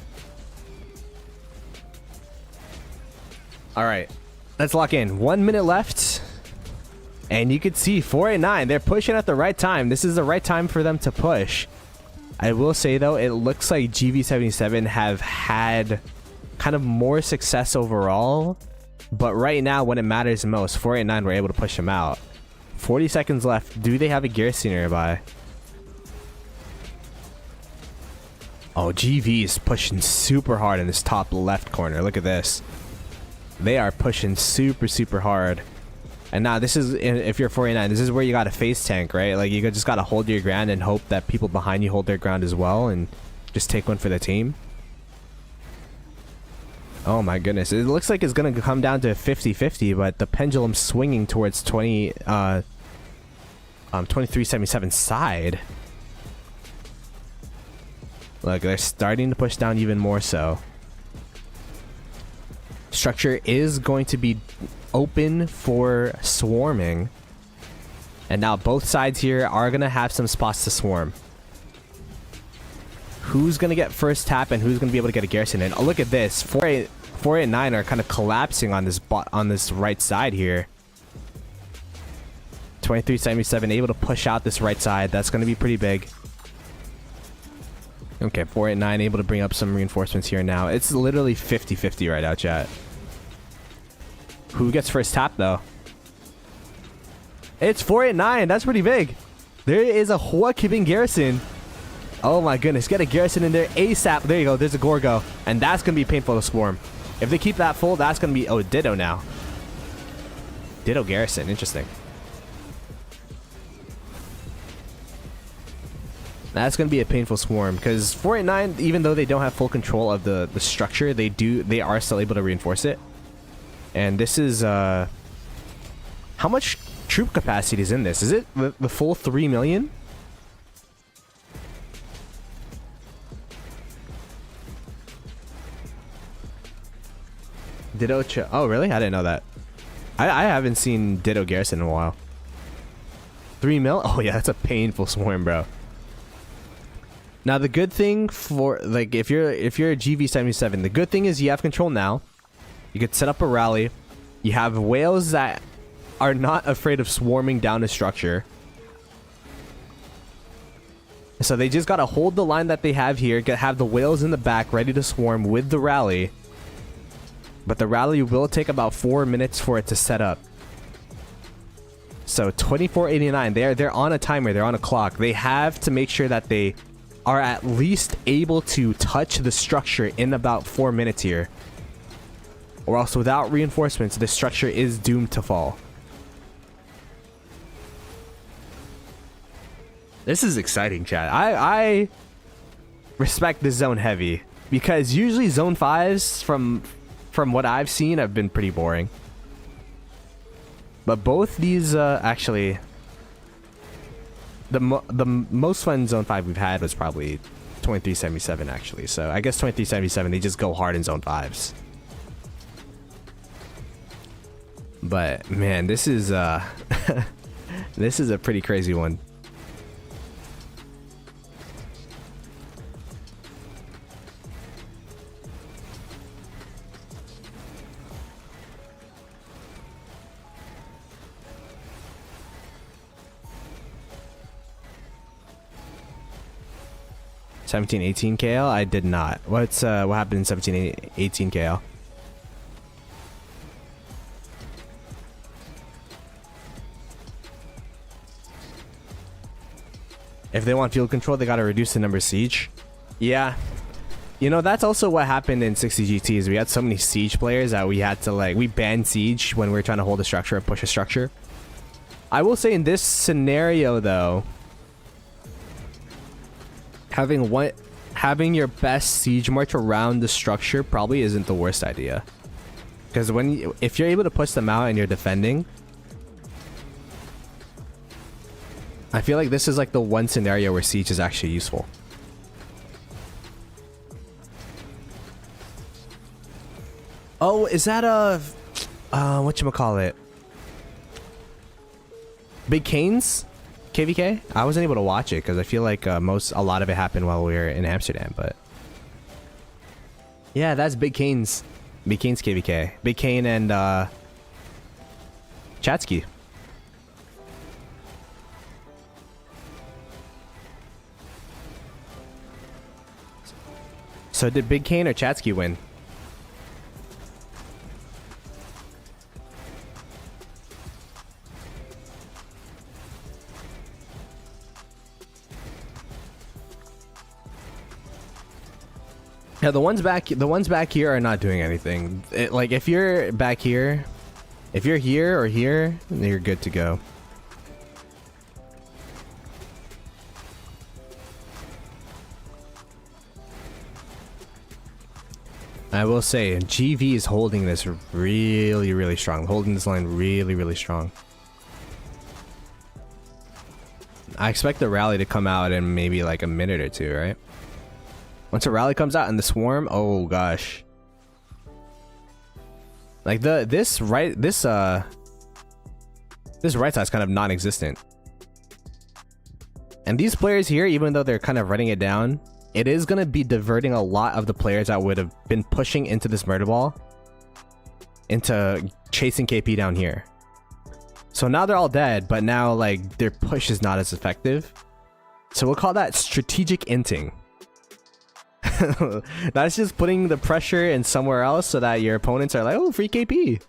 All right, let's lock in. 1 minute left. And you could see 4-9. They're pushing at the right time. This is the right time for them to push. I will say, though, it looks like GV77 have had kind of more success overall. But right now, when it matters most, 4-9 were able to push them out. 40 seconds left. Do they have a Garrison nearby? Oh, GV is pushing super hard in this top left corner. Look at this. They are pushing super, super hard. And now this is, if you're 49, this is where you got to face tank, right? Like, you just got to hold your ground and hope that people behind you hold their ground as well and just take one for the team. Oh my goodness. It looks like it's going to come down to 50-50, but the pendulum's swinging towards 2377 side. Look, they're starting to push down even more so. Structure is going to be open for swarming, and now both sides here are gonna have some spots to swarm. Who's gonna get first tap and who's gonna be able to get a Garrison in? Oh, look at this. 4 and 9 are kind of collapsing on this right side here. 2377 able to push out this right side. That's gonna be pretty big. Okay, 4 and 9 able to bring up some reinforcements here now. It's literally 50-50 right now, chat. Who gets first tap, though? It's 4 and 9. That's pretty big. There is a Joaquin Garrison. Oh my goodness. Get a Garrison in there ASAP. There you go. There's a Gorgo. And that's going to be painful to swarm. If they keep that full, that's going to be... Oh, Ditto now. Ditto Garrison. Interesting. That's going to be a painful swarm. Because 4 and 9, even though they don't have full control of the structure, they are still able to reinforce it. And this is, how much troop capacity is in this? Is it the full 3 million? Ditto, oh really? I didn't know that. I haven't seen Ditto Garrison in a while. 3 mil? Oh yeah, that's a painful swarm, bro. Now the good thing for, like, if you're a GV77, the good thing is you have control now. You could set up a rally. You have whales that are not afraid of swarming down a structure. So they just got to hold the line that they have here. Have the whales in the back ready to swarm with the rally. But the rally will take about 4 minutes for it to set up. So 2489, they're on a timer. They're on a clock. They have to make sure that they are at least able to touch the structure in about 4 minutes here. Or else without reinforcements, the structure is doomed to fall. This is exciting, chat. I respect this zone heavy. Because usually zone 5s, from what I've seen, have been pretty boring. But both these, actually... The most fun zone 5 we've had was probably 2377, actually. So I guess 2377, they just go hard in zone 5s. But man, this is this is a pretty crazy one. (1718 KL? I did not. What happened in 1718 KL? If they want field control, they gotta reduce the number of siege. Yeah. You know, that's also what happened in 60 GTs. We had so many siege players that we had to we banned siege when we were trying to hold a structure and push a structure. I will say in this scenario though, having your best siege march around the structure probably isn't the worst idea. Because if you're able to push them out and you're defending, I feel like this is like the one scenario where siege is actually useful. Oh, is that a whatchamacallit? Big Canes? KvK? I wasn't able to watch it because I feel like a lot of it happened while we were in Amsterdam, but yeah, that's Big Canes. Big Canes KvK. Big Cane and Chatsky. So did Big Cane or Chatsky win? Yeah, the ones back here are not doing anything. Like if you're back here, if you're here or here, then you're good to go. I will say GV is holding this really, really strong. Holding this line really, really strong. I expect the rally to come out in maybe like a minute or two, right? Once a rally comes out in the swarm, oh gosh. Like this right side is kind of non-existent. And these players here, even though they're kind of running it down, it is going to be diverting a lot of the players that would have been pushing into this murder ball into chasing KP down here. So now they're all dead, but now like their push is not as effective. So we'll call that strategic inting. That's just putting the pressure in somewhere else so that your opponents are like, oh, free KP.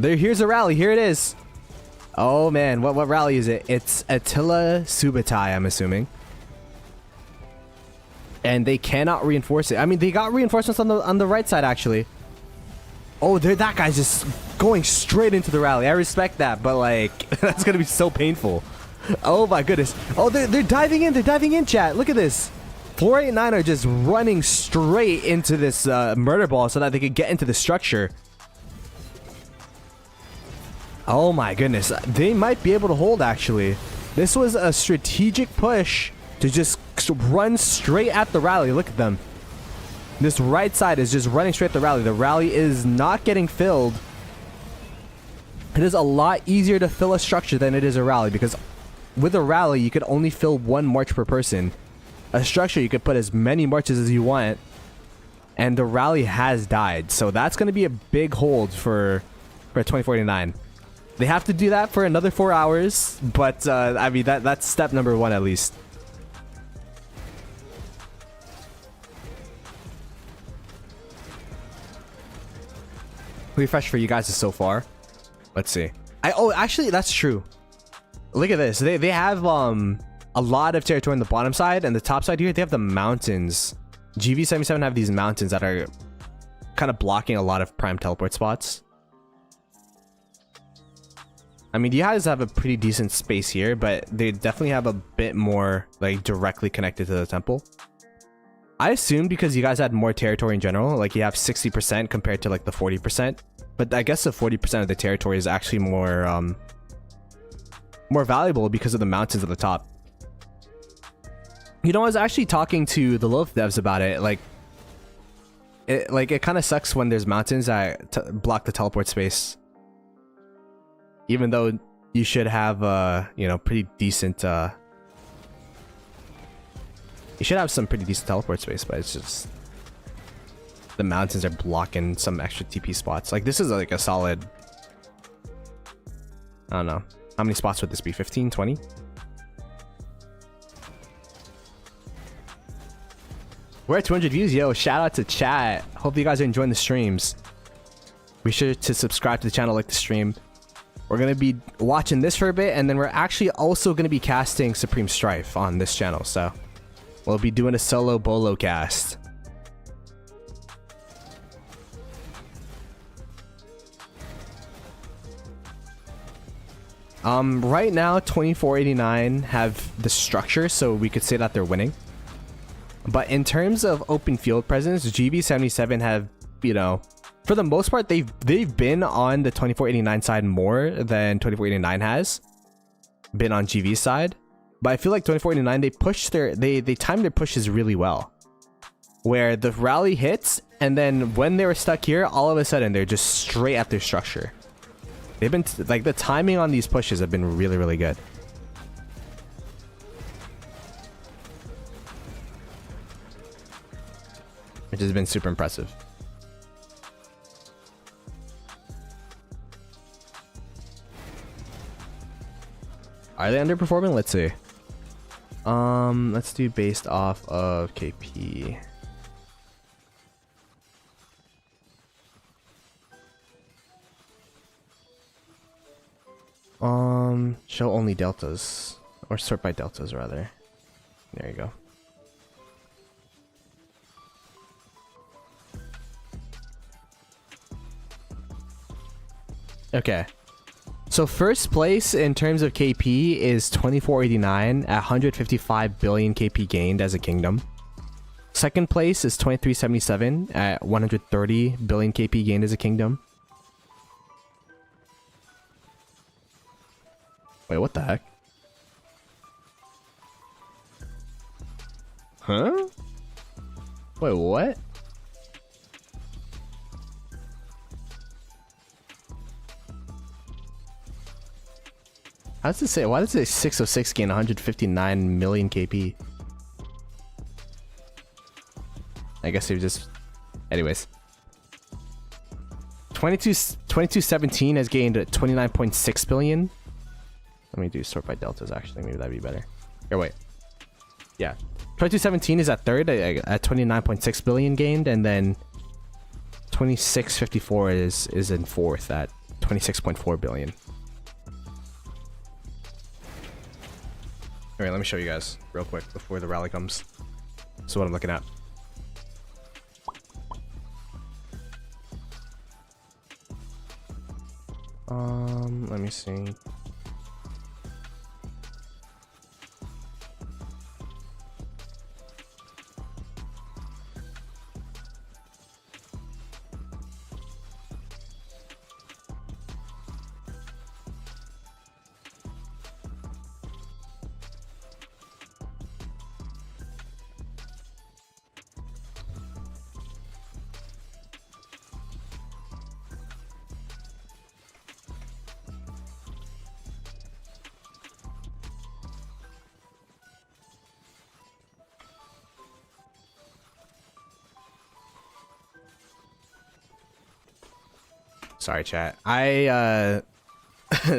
Here's a rally. Here it is. Oh man, what rally is it? It's Attila Subotai, I'm assuming. And they cannot reinforce it. I mean, they got reinforcements on the right side actually. Oh, that guy's just going straight into the rally. I respect that, but like that's gonna be so painful. Oh my goodness. Oh, they're diving in. They're diving in, chat. Look at this. 489 are just running straight into this murder ball so that they could get into the structure. Oh my goodness. They might be able to hold, actually. This was a strategic push to just run straight at the rally. Look at them. This right side is just running straight at the rally. The rally is not getting filled. It is a lot easier to fill a structure than it is a rally, because with a rally, you could only fill one march per person. A structure, you could put as many marches as you want. And the rally has died. So that's going to be a big hold for 2049. They have to do that for another 4 hours. But, I mean, that's step number one at least. Refresh for you guys is so far. Let's see. Oh, actually, that's true. Look at this. They have a lot of territory on the bottom side, and the top side here they have the mountains. GV77 have these mountains that are kind of blocking a lot of prime teleport spots. I mean, you guys have a pretty decent space here, but they definitely have a bit more like directly connected to the temple. I assumed because you guys had more territory in general, like you have 60% compared to like the 40%, but I guess the 40% of the territory is actually more valuable because of the mountains at the top. You know, I was actually talking to the Loaf devs about it. It kind of sucks when there's mountains that block the teleport space. Even though you should have, you know, pretty decent. You should have some pretty decent teleport space, but it's just the mountains are blocking some extra TP spots. Like this is like a solid. I don't know. How many spots would this be? 15, 20? We're at 200 views. Yo, shout out to chat. Hope you guys are enjoying the streams. Be sure to subscribe to the channel, like the stream. We're gonna be watching this for a bit, and then we're actually also gonna be casting Supreme Strife on this channel. So we'll be doing a solo bolo cast. Right now 2489 have the structure, so we could say that they're winning. But in terms of open field presence, GV77 have, you know, for the most part, they've been on the 2489 side more than 2489 has been on GV's side. But I feel like 2489, they timed their pushes really well, where the rally hits, and then when they were stuck here, all of a sudden they're just straight at their structure. They've been like, the timing on these pushes have been really, really good. Which has been super impressive. Are they underperforming? Let's see. Let's do based off of KP. Show only deltas, or sort by deltas rather. There you go. Okay. So first place in terms of KP is 2489 at 155 billion KP gained as a kingdom. Second place is 2377 at 130 billion KP gained as a kingdom. Wait, what the heck? Huh? Wait, what? How does it say? Why does it say 606 gain 159 million KP? I guess they just... Anyways. 2217 has gained 29.6 billion. Let me do sort by deltas, actually. Maybe that'd be better. Here, wait. Yeah. 2217 is at third at 29.6 billion gained, and then 2654 is in fourth at 26.4 billion. Alright, let me show you guys real quick before the rally comes. So what I'm looking at. Let me see. Sorry, chat. I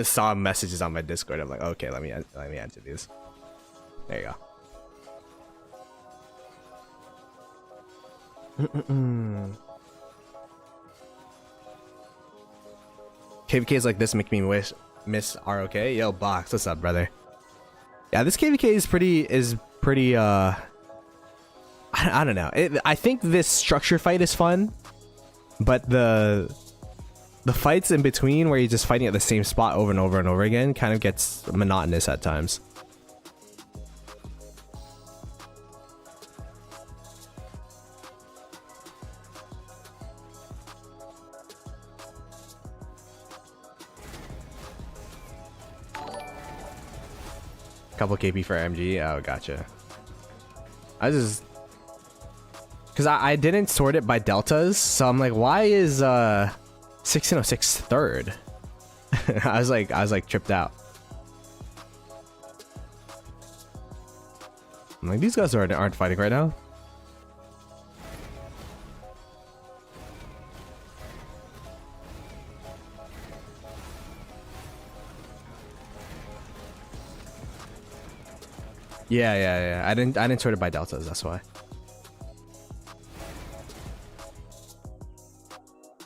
saw messages on my Discord. I'm like, okay, let me answer these. There you go. KvK is like this, make me miss ROK. Yo, Box, what's up, brother? Yeah, this KvK is pretty I don't know. I think this structure fight is fun, but the fights in between where you're just fighting at the same spot over and over and over again kind of gets monotonous at times. Couple KP for MG. Oh, gotcha. I just... Because I didn't sort it by deltas, so I'm like, why is 1606 third? I was like tripped out. I'm like, these guys aren't fighting right now. Yeah. I didn't sort it by deltas, that's why.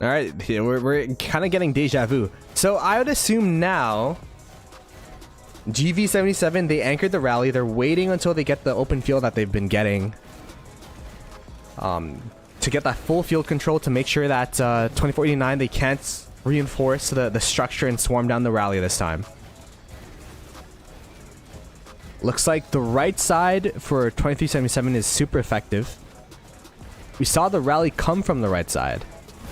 All right, we're kind of getting deja vu. So I would assume now, GV77, they anchored the rally. They're waiting until they get the open field that they've been getting. To get that full field control to make sure that 2489, they can't reinforce the structure and swarm down the rally this time. Looks like the right side for 2377 is super effective. We saw the rally come from the right side,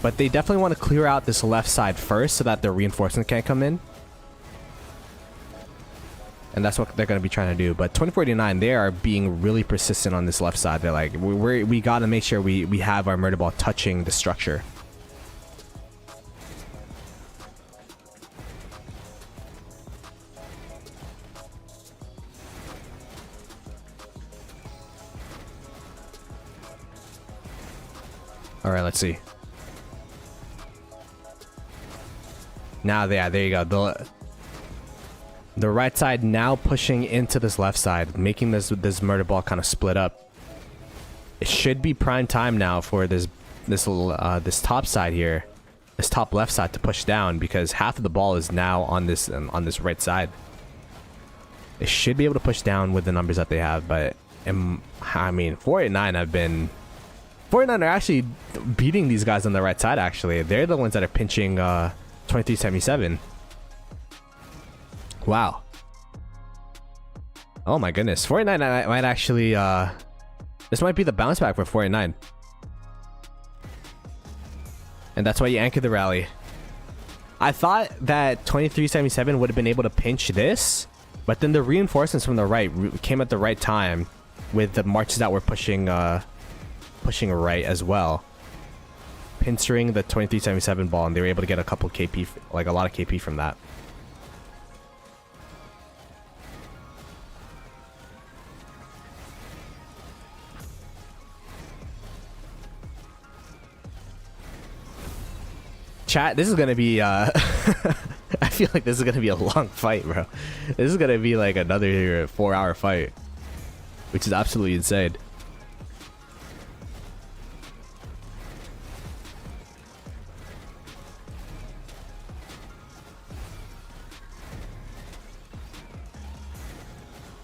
but they definitely want to clear out this left side first so that the reinforcement can't come in. And that's what they're going to be trying to do. But 2489, they are being really persistent on this left side. They're like, we got to make sure we have our murder ball touching the structure. All right, let's see. Now, yeah, there you go. The right side now pushing into this left side, making this murder ball kind of split up. It should be prime time now for this top side here, this top left side to push down, because half of the ball is now on this right side. They should be able to push down with the numbers that they have, but I mean, 489 are actually beating these guys on the right side. Actually, they're the ones that are pinching 2377. Wow. Oh my goodness. 489 might actually this might be the bounce back for 489. And that's why you anchor the rally. I thought that 2377 would have been able to pinch this, but then the reinforcements from the right came at the right time with the marches that were pushing right as well, pinstering the 2377 ball, and they were able to get a couple KP, like a lot of KP from that. Chat, this is gonna be I feel like this is gonna be a long fight, bro. This is gonna be like another 4-hour fight, which is absolutely insane.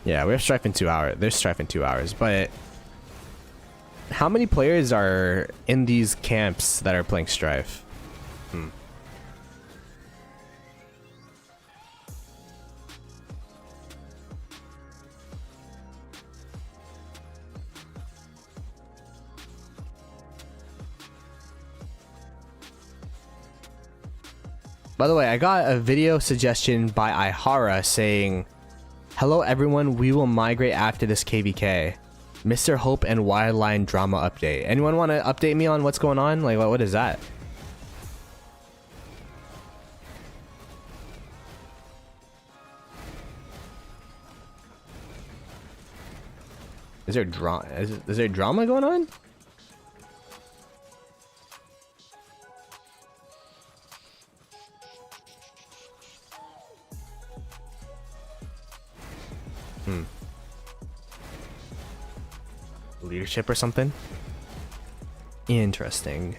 Yeah, we're Strife in 2 hours. There's Strife in 2 hours, but how many players are in these camps that are playing Strife? By the way, I got a video suggestion by Ihara saying, "Hello everyone, we will migrate after this KvK. Mr. Hope and Wildline drama update." Anyone want to update me on what's going on? Like, what is that? Is there drama? Is there drama going on? Leadership or something? Interesting.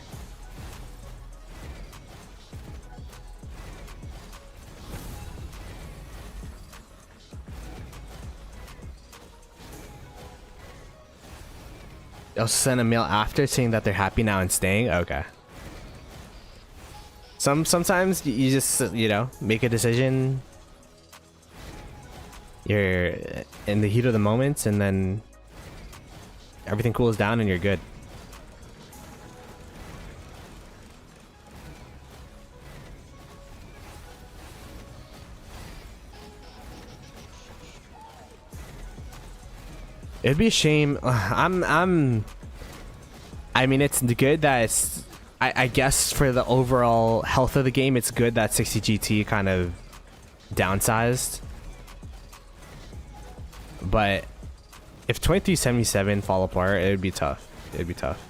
They'll send a mail after saying that they're happy now and staying? Okay. Sometimes you just, you know, make a decision. You're in the heat of the moment, and then everything cools down and you're good. It'd be a shame. I mean, it's good that it's, I guess for the overall health of the game, it's good that 60 GT kind of downsized. But if 2377 fall apart, it would be tough. It'd be tough.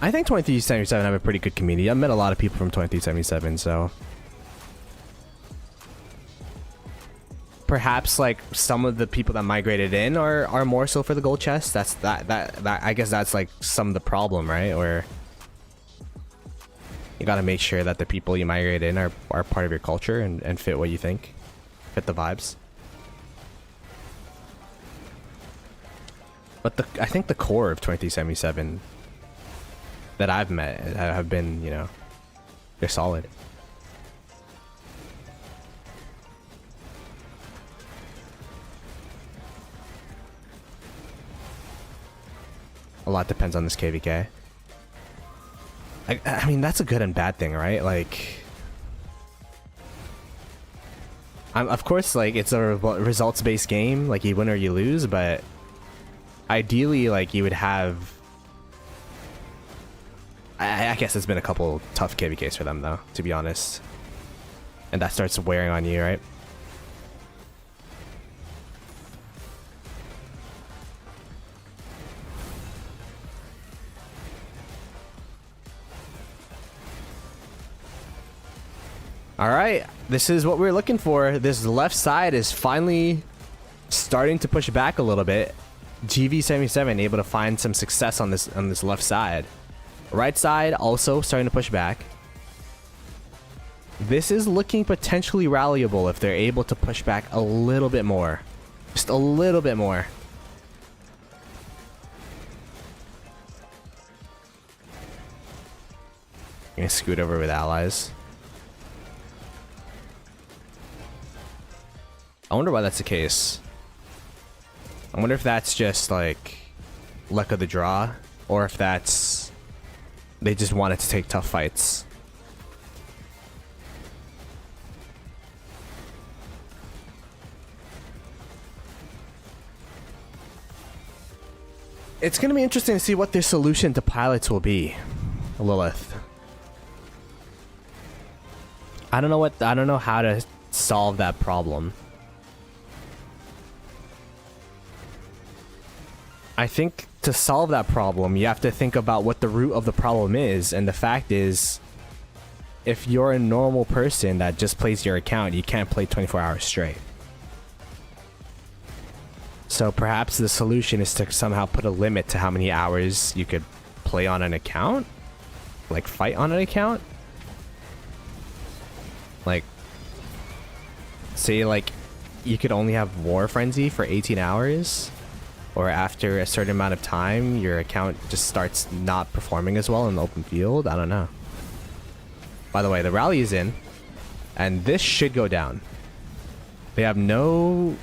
I think 2377 have a pretty good community. I've met a lot of people from 2377, so perhaps like some of the people that migrated in are more so for the gold chest. That's that I guess that's like some of the problem, right? Or you got to make sure that the people you migrate in are part of your culture and fit what you think, fit the vibes. But I think the core of 2377 that I've met have been, you know, they're solid. A lot depends on this KvK. I mean, that's a good and bad thing, right? Like, of course, like, it's a results-based game. Like, you win or you lose, but ideally, like, you would have... I guess it's been a couple tough KvKs for them, though, to be honest. And that starts wearing on you, right? Alright, this is what we're looking for. This left side is finally starting to push back a little bit. GV77 able to find some success on this left side. Right side also starting to push back. This is looking potentially rallyable if they're able to push back a little bit more. Just a little bit more. Gonna scoot over with allies. I wonder why that's the case. I wonder if that's just like luck of the draw, or if that's they just wanted to take tough fights. It's gonna be interesting to see what their solution to pilots will be, Lilith. I don't know how to solve that problem. I think to solve that problem, you have to think about what the root of the problem is, and the fact is, if you're a normal person that just plays your account, you can't play 24 hours straight. So perhaps the solution is to somehow put a limit to how many hours you could play on an account? Like, fight on an account? Like, say, like, you could only have War Frenzy for 18 hours? Or after a certain amount of time, your account just starts not performing as well in the open field? I don't know. By the way, the rally is in, and this should go down. They have no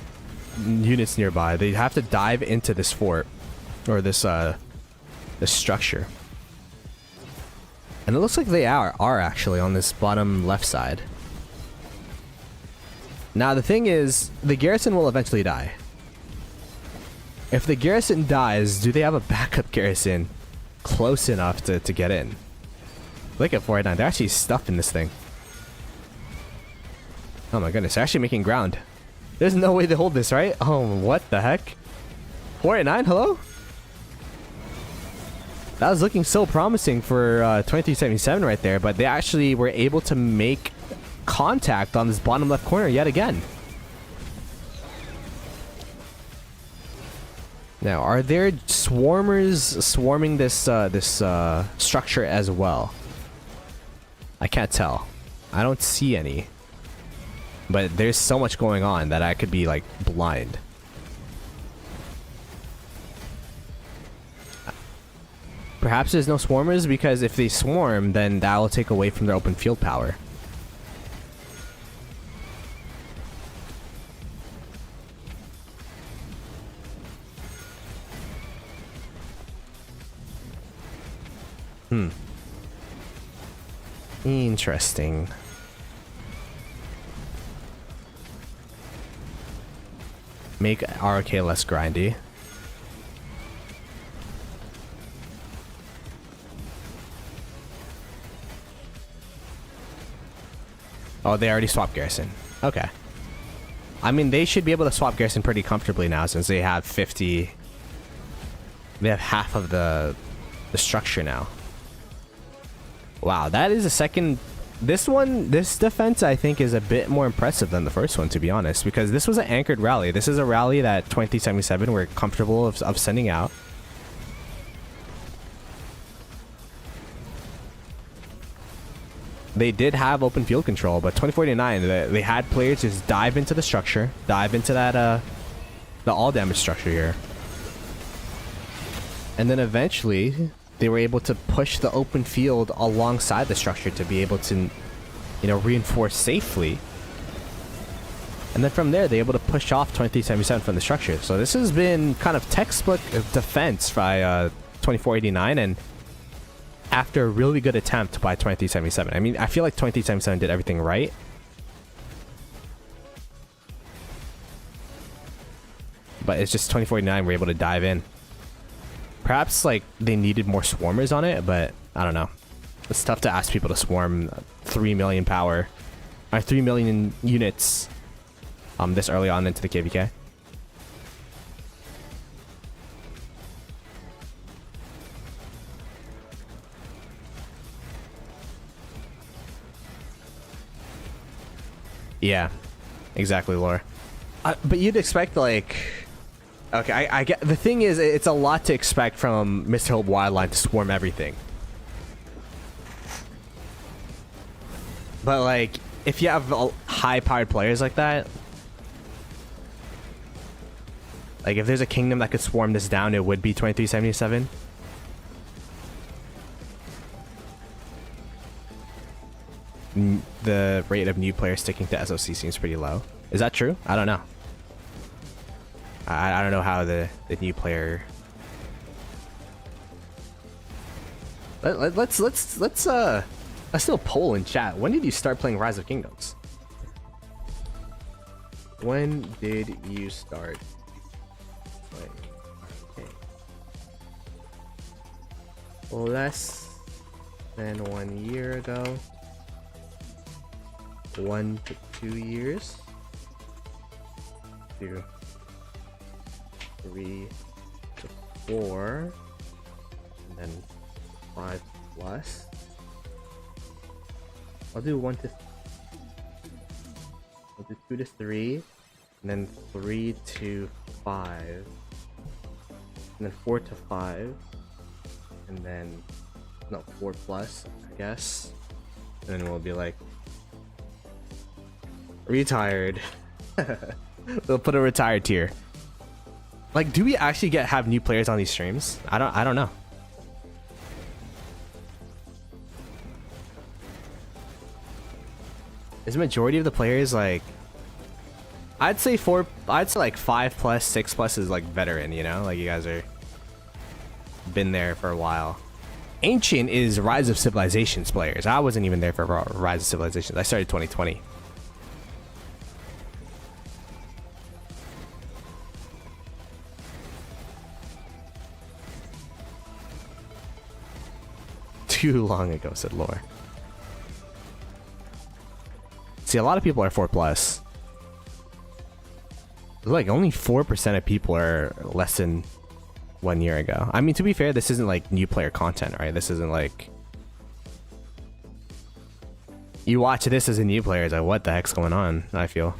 units nearby. They have to dive into this fort, or this structure. And it looks like they are actually on this bottom left side. Now the thing is, the garrison will eventually die. If the garrison dies, do they have a backup garrison close enough to get in? Look at 489. They're actually stuffing this thing. Oh my goodness. They're actually making ground. There's no way they hold this, right? Oh, what the heck? 489, hello? That was looking so promising for 2377 right there, but they actually were able to make contact on this bottom left corner yet again. Now, are there swarmers swarming this structure as well? I can't tell. I don't see any. But there's so much going on that I could be, like, blind. Perhaps there's no swarmers, because if they swarm, then that will take away from their open field power. Interesting. Make RK less grindy. Oh, they already swapped Garrison. Okay. I mean, they should be able to swap Garrison pretty comfortably now, since they have 50... They have half of the structure now. Wow, that is a second. This defense, I think, is a bit more impressive than the first one, to be honest, because this was an anchored rally. This is a rally that 2377 were comfortable of sending out. They did have open field control, but 2049, they had players just dive into the structure, dive into that, the all damage structure here. And then eventually, they were able to push the open field alongside the structure to be able to, you know, reinforce safely. And then from there, they're able to push off 2377 from the structure. So this has been kind of textbook defense by 2489, and after a really good attempt by 2377. I mean, I feel like 2377 did everything right. But it's just 2489 were able to dive in. Perhaps, like, they needed more swarmers on it, but I don't know. It's tough to ask people to swarm 3 million power, or 3 million units this early on into the KvK. Yeah, exactly, Laura. But you'd expect, like... Okay, I get... The thing is, it's a lot to expect from Mr. Hope Wildline to swarm everything. But, like, if you have high-powered players like that... Like, if there's a kingdom that could swarm this down, it would be 2377. The rate of new players sticking to SOC seems pretty low. Is that true? I don't know. I don't know how the new player. Let's do a poll in chat. When did you start playing Rise of Kingdoms? When did you start playing? Okay. Less than 1 year ago. 1 to 2 years. 2, 3 to 4, and then 5 plus. I'll do 2 to 3, and then 3 to 5, and then 4 to 5, and then no 4 plus, I guess, and then we'll be like retired. They'll put a retired tier. Like, do we actually have new players on these streams? I don't know. Is the majority of the players like... I'd say like 5 plus, 6 plus is like veteran, you know? Like, you guys are been there for a while. Ancient is Rise of Civilizations players. I wasn't even there for Rise of Civilizations. I started 2020. Too long ago, said Lore. See, a lot of people are 4 plus. Like, only 4% of people are less than 1 year ago. I mean, to be fair, this isn't like new player content, right? This isn't like... You watch this as a new player, it's like, what the heck's going on, I feel.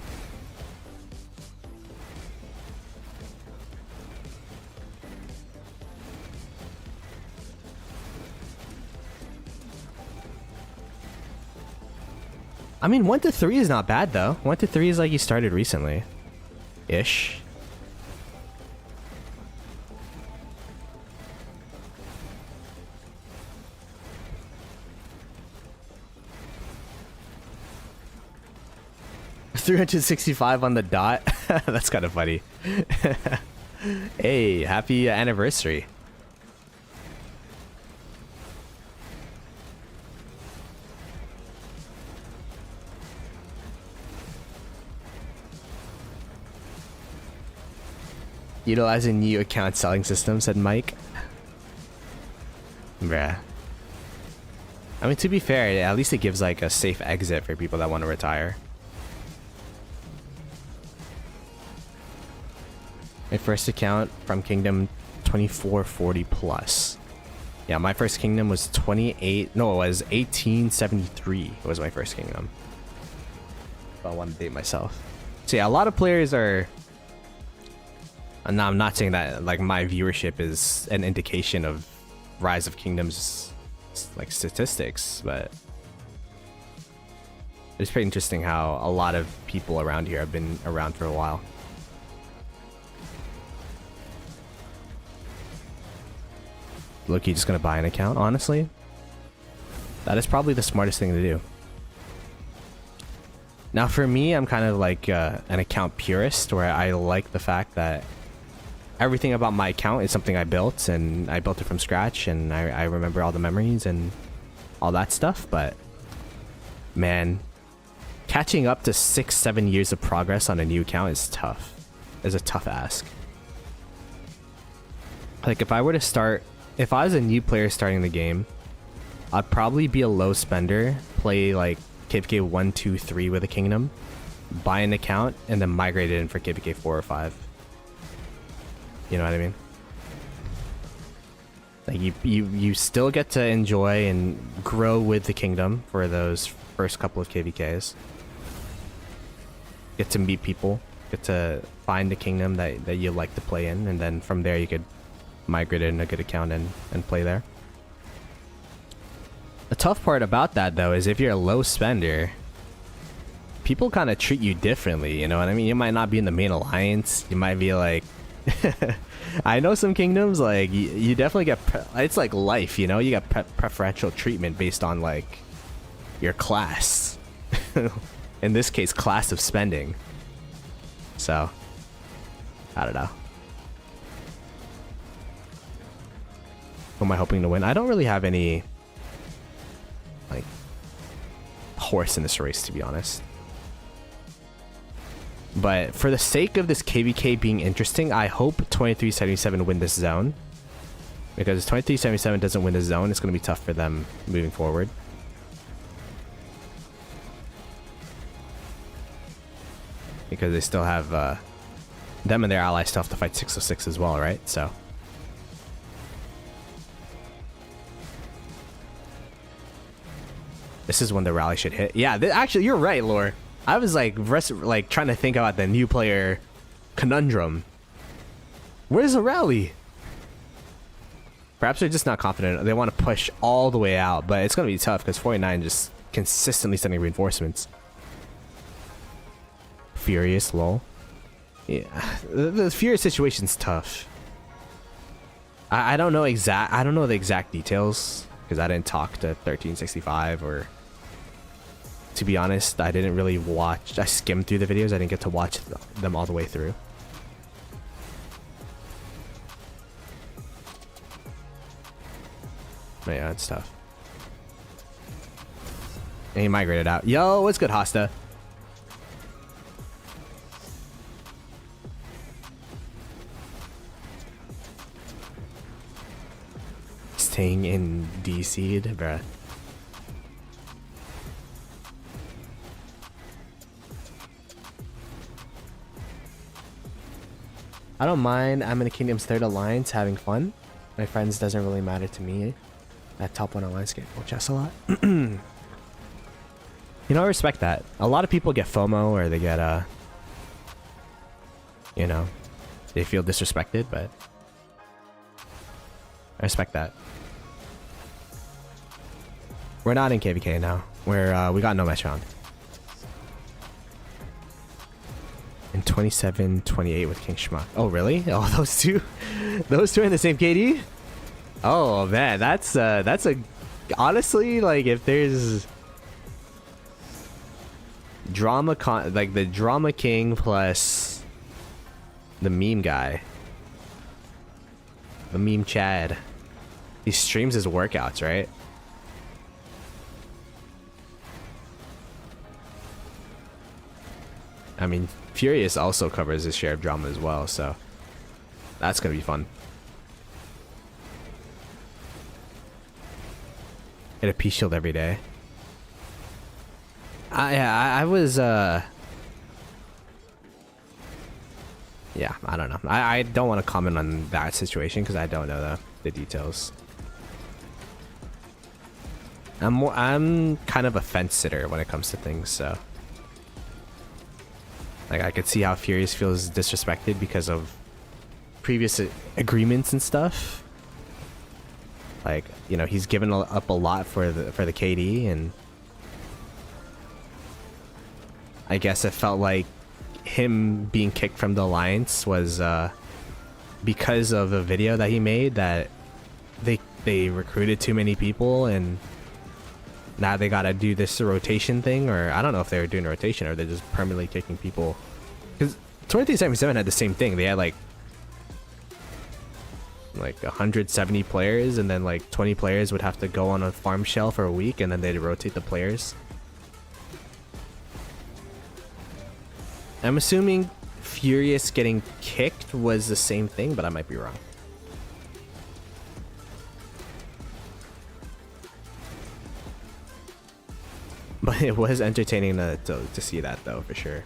I mean, 1 to 3 is not bad, though. 1 to 3 is like you started recently. Ish. $365 on the dot. That's kind of funny. Hey, happy anniversary. Utilizing new account selling system, said Mike. Bruh. I mean, to be fair, at least it gives like a safe exit for people that want to retire. My first account from Kingdom 2440 plus. Yeah, my first kingdom was 28. No, it was 1873 was my first kingdom. If I want to date myself. So yeah, a lot of players are. No, I'm not saying that like my viewership is an indication of Rise of Kingdoms like statistics, but it's pretty interesting how a lot of people around here have been around for a while. Loki just gonna buy an account, honestly. That is probably the smartest thing to do. Now for me, I'm kind of like an account purist, where I like the fact that everything about my account is something I built, and I built it from scratch, and I remember all the memories and all that stuff. But man, catching up to 6-7 years of progress on a new account is tough. Is a tough ask. Like if I were to start, if I was a new player starting the game, I'd probably be a low spender, play like KvK 1, 2, 3 with a kingdom, buy an account, and then migrate it in for KvK 4 or 5. You know what I mean? Like you still get to enjoy and grow with the kingdom for those first couple of KvKs. Get to meet people, get to find a kingdom that you like to play in, and then from there you could migrate in a good account and play there. The tough part about that though is if you're a low spender, people kind of treat you differently, you know what I mean? You might not be in the main alliance, you might be like I know some kingdoms like you definitely get it's like life, you know, you got preferential treatment based on like your class. In this case, class of spending. So I don't know. Who am I hoping to win? I don't really have any like horse in this race, to be honest. But for the sake of this KvK being interesting, I hope 2377 win this zone. Because if 2377 doesn't win this zone, it's going to be tough for them moving forward. Because they still have, them and their allies still have to fight 606 as well, right? So. This is when the rally should hit. Yeah, actually, you're right, Lore. I was like trying to think about the new player conundrum. Where's the rally? Perhaps they're just not confident. They want to push all the way out, but it's going to be tough because 49 just consistently sending reinforcements. Furious, lol. Yeah, the Furious situation's tough. I don't know the exact details because I didn't talk to 1365 or. To be honest, I didn't really watch. I skimmed through the videos. I didn't get to watch them all the way through. But yeah, it's tough. And he migrated out. Yo, what's good, Hosta? Staying in DC, bruh. I don't mind. I'm in the Kingdom's third alliance having fun. My friends doesn't really matter to me. That top 1 alliance get full chess a lot. You know, I respect that. A lot of people get FOMO or they get, you know, they feel disrespected, but I respect that. We're not in KvK now. We got no match round. And 27-28 with King Schmuck. Oh, really? Oh, those two are in the same KD? Oh, man, that's a honestly, like, if there's drama like the drama king plus the meme guy, the meme Chad, he streams his workouts, right? I mean, Furious also covers his share of drama as well, so that's gonna be fun. Hit a peace shield every day. I was yeah, I don't know. I don't want to comment on that situation because I don't know the details. I'm kind of a fence sitter when it comes to things, so like I could see how Furious feels disrespected because of previous agreements and stuff. Like, you know, he's given up a lot for the KD, and I guess it felt like him being kicked from the alliance was because of a video that he made that they recruited too many people, and now they gotta do this rotation thing. Or I don't know if they were doing a rotation or they're just permanently kicking people, because 2377 had the same thing. They had like 170 players, and then like 20 players would have to go on a farm shell for a week, and then they'd rotate the players. I'm assuming Furious getting kicked was the same thing, but I might be wrong. But it was entertaining to see that, though, for sure.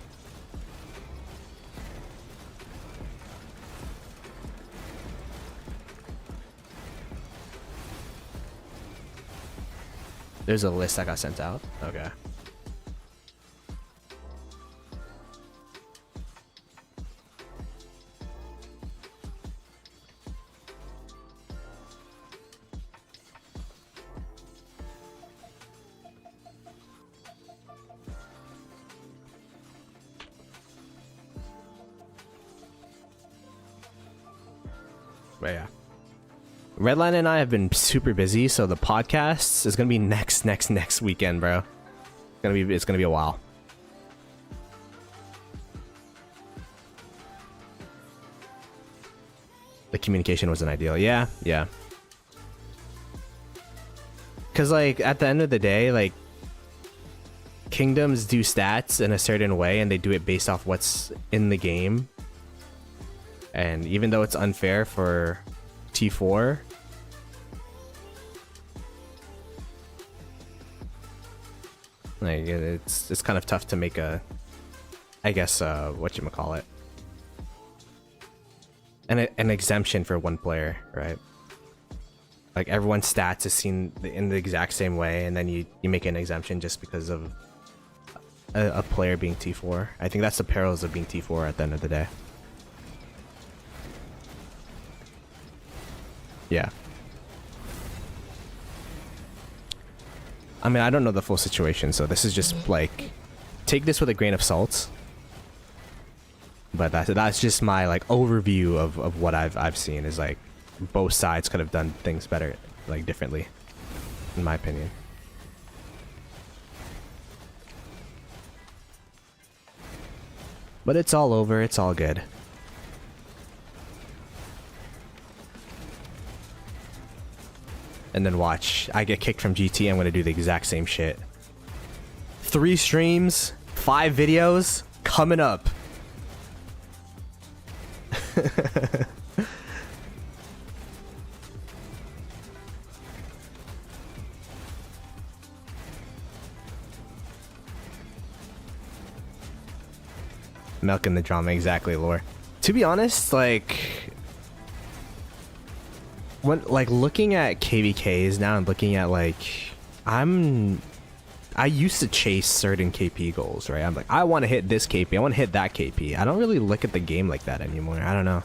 There's a list that got sent out. Okay. But yeah, Redline and I have been super busy, so the podcast is gonna be next weekend, bro. It's gonna be a while. The communication wasn't ideal. Yeah. Cause like at the end of the day, like kingdoms do stats in a certain way, and they do it based off what's in the game. And even though it's unfair for T4, like it's kind of tough to make a, I guess, whatchamacallit, an exemption for one player, right? Like everyone's stats is seen in the exact same way, and then you make an exemption just because of a player being T4. I think that's the perils of being T4 at the end of the day. Yeah. I mean, I don't know the full situation, so this is just like, take this with a grain of salt. But that's just my like overview of what I've seen, is like both sides could have done things better, like differently, in my opinion. But it's all over, it's all good. And then watch, I get kicked from GT, I'm gonna do the exact same shit. 3 streams, 5 videos, coming up. Milking the drama, exactly, lore. To be honest, like, when like looking at KvKs now and looking at like, I used to chase certain KP goals, right? I'm like, I want to hit this KP, I want to hit that KP. I don't really look at the game like that anymore. I don't know.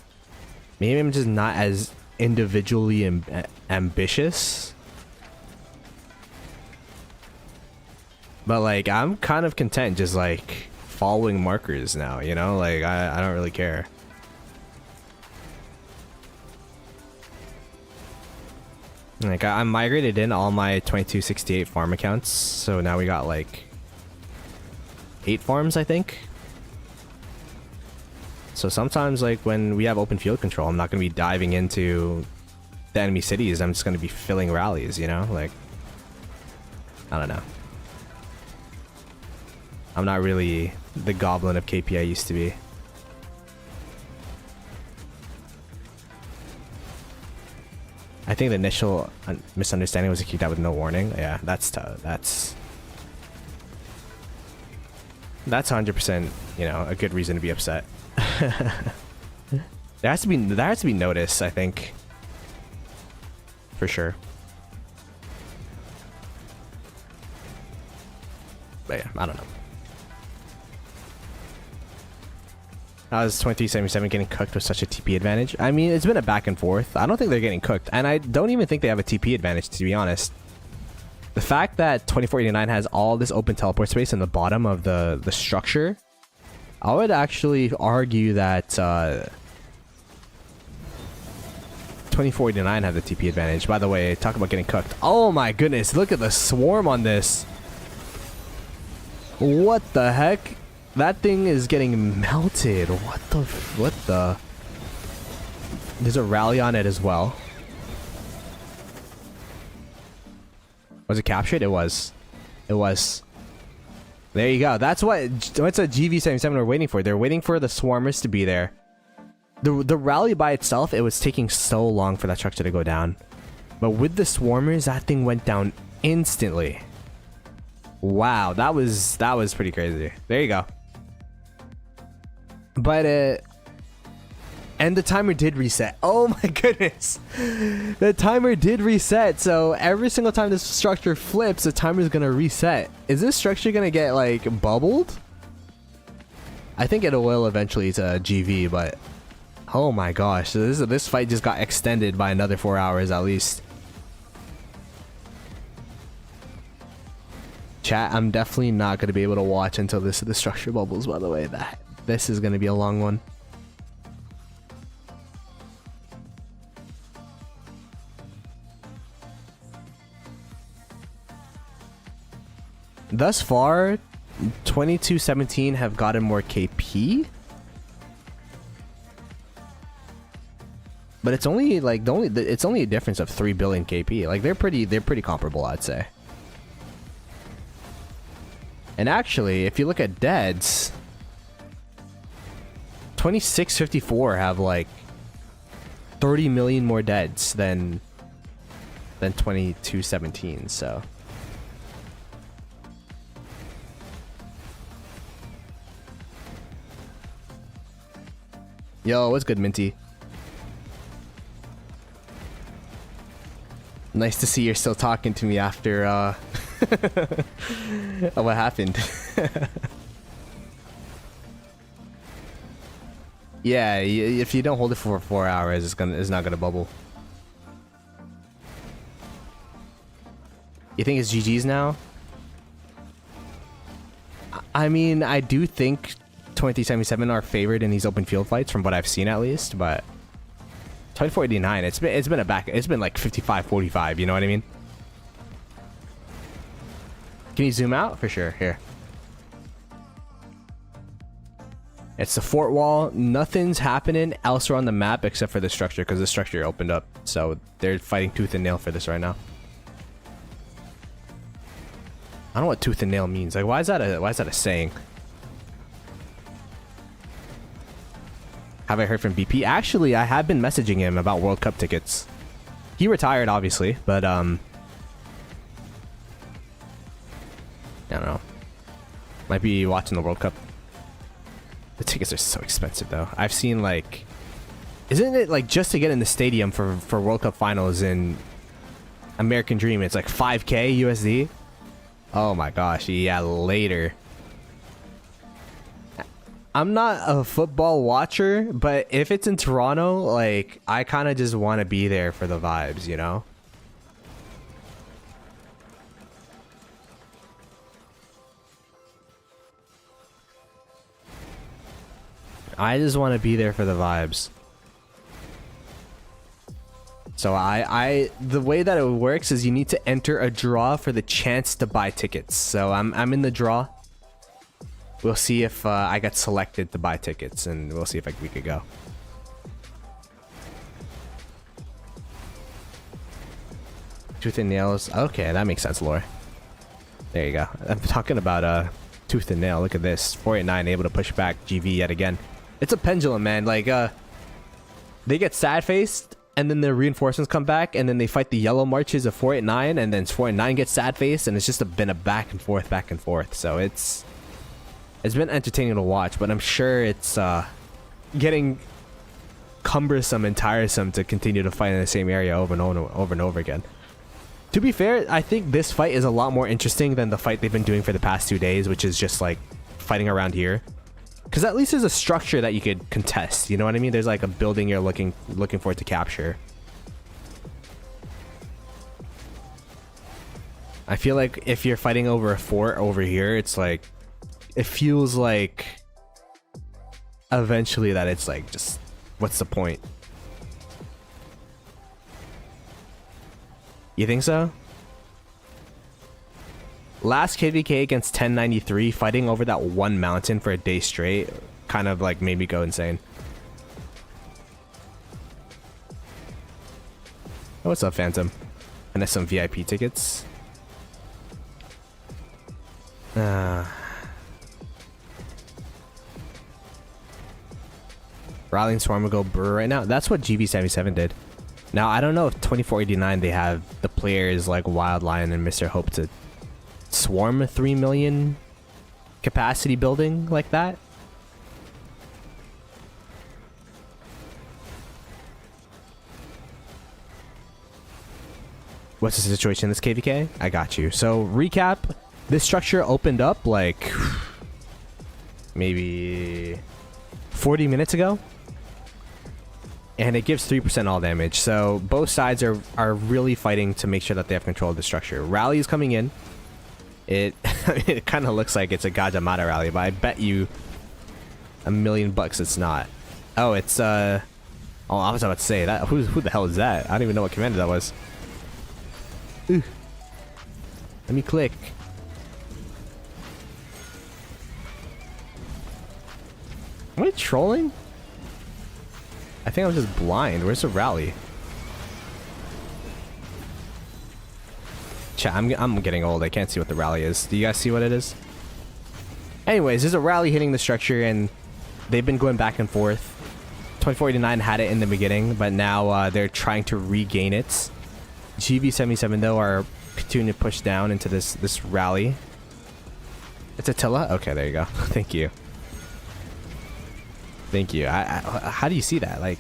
Maybe I'm just not as individually ambitious. But like, I'm kind of content just like following markers now, you know? Like, I don't really care. Like, I migrated in all my 2268 farm accounts, so now we got like 8 farms, I think. So sometimes, like, when we have open field control, I'm not going to be diving into the enemy cities. I'm just going to be filling rallies, you know? Like, I don't know. I'm not really the goblin of KP I used to be. I think the initial misunderstanding was to keep that with no warning. Yeah, that's tough. That's 100%, you know, a good reason to be upset. There has to be notice, I think, for sure. But yeah, I don't know. How is 2377 getting cooked with such a TP advantage? I mean, it's been a back and forth. I don't think they're getting cooked, and I don't even think they have a TP advantage, to be honest. The fact that 2489 has all this open teleport space in the bottom of the structure, I would actually argue that 2489 have the TP advantage. By the way, talk about getting cooked. Oh my goodness, look at the swarm on this. What the heck? That thing is getting melted. What the? There's a rally on it as well. Was it captured? It was. It was. There you go. That's what a GV77 are waiting for. They're waiting for the swarmers to be there. The rally by itself, it was taking so long for that structure to go down. But with the swarmers, that thing went down instantly. Wow, that was pretty crazy. There you go. But and the timer did reset. Oh my goodness. The timer did reset. So every single time this structure flips, the timer is going to reset. Is this structure going to get like bubbled? I think it will eventually to GV, but oh my gosh. So this fight just got extended by another 4 hours at least. Chat, I'm definitely not going to be able to watch until the structure bubbles, by the way. This is going to be a long one. Thus far, 2217 have gotten more KP. But it's only like it's only a difference of 3 billion KP. Like they're pretty comparable, I'd say. And actually, if you look at deads, 2654 have like 30 million more deads than 2217, so yo, what's good, Minty? Nice to see you're still talking to me after what happened. Yeah, if you don't hold it for 4 hours, it's not gonna bubble. You think it's GG's now? I mean, I do think 2377 are favored in these open field fights from what I've seen at least, but 2489, it's been like 55-45, you know what I mean? Can you zoom out? For sure. Here. It's the fort wall. Nothing's happening elsewhere on the map except for the structure, because the structure opened up. So they're fighting tooth and nail for this right now. I don't know what tooth and nail means. Like, why is that a saying? Have I heard from BP? Actually, I have been messaging him about World Cup tickets. He retired, obviously, but I don't know. Might be watching the World Cup. The tickets are so expensive, though. I've seen, like... Isn't it, like, just to get in the stadium for World Cup finals in American Dream, it's like 5K USD? Oh my gosh, yeah, later. I'm not a football watcher, but if it's in Toronto, like, I kind of just want to be there for the vibes, you know? I just want to be there for the vibes. So the way that it works is you need to enter a draw for the chance to buy tickets. So I'm in the draw. We'll see if I get selected to buy tickets, and we'll see if we could go. Tooth and nails. Okay, that makes sense, Lore. There you go. I'm talking about tooth and nail. Look at this. 489 able to push back GV yet again. It's a pendulum, man. Like they get sad faced, and then the reinforcements come back, and then they fight the yellow marches of 489, and then 489 gets sad faced, and it's just been a back and forth. So it's been entertaining to watch, but I'm sure it's getting cumbersome and tiresome to continue to fight in the same area over and over again. To be fair, I think this fight is a lot more interesting than the fight they've been doing for the past 2 days, which is just like fighting around here. Because at least there's a structure that you could contest. You know what I mean? There's like a building you're looking for it to capture. I feel like if you're fighting over a fort over here, it's like, it feels like eventually that it's like, just what's the point? You think so? Last KvK against 1093, fighting over that one mountain for a day straight kind of like made me go insane. Oh, what's up, Phantom? And there's some VIP tickets. Rallying Swarm will go brr right now. That's what GV77 did. Now, I don't know if 2489 they have the players like Wild Lion and Mr. Hope to swarm a 3 million capacity building like that. What's the situation in this KvK? I got you. So, recap. This structure opened up like maybe 40 minutes ago. And it gives 3% all damage. So both sides are really fighting to make sure that they have control of the structure. Rally is coming in. It it kind of looks like it's a Gajamata rally, but I bet you $1 million it's not. Oh, it's oh, I was about to say that. Who the hell is that? I don't even know what commander that was. Ooh. Let me click. Am I trolling? I think I'm just blind. Where's the rally? Chat, I'm getting old. I can't see what the rally is. Do you guys see what it is? Anyways, there's a rally hitting the structure, and they've been going back and forth. 2489 had it in the beginning, but now they're trying to regain it. GV77 though are continuing to push down into this rally. It's Attila? Okay, there you go. Thank you. Thank you. How do you see that? Like,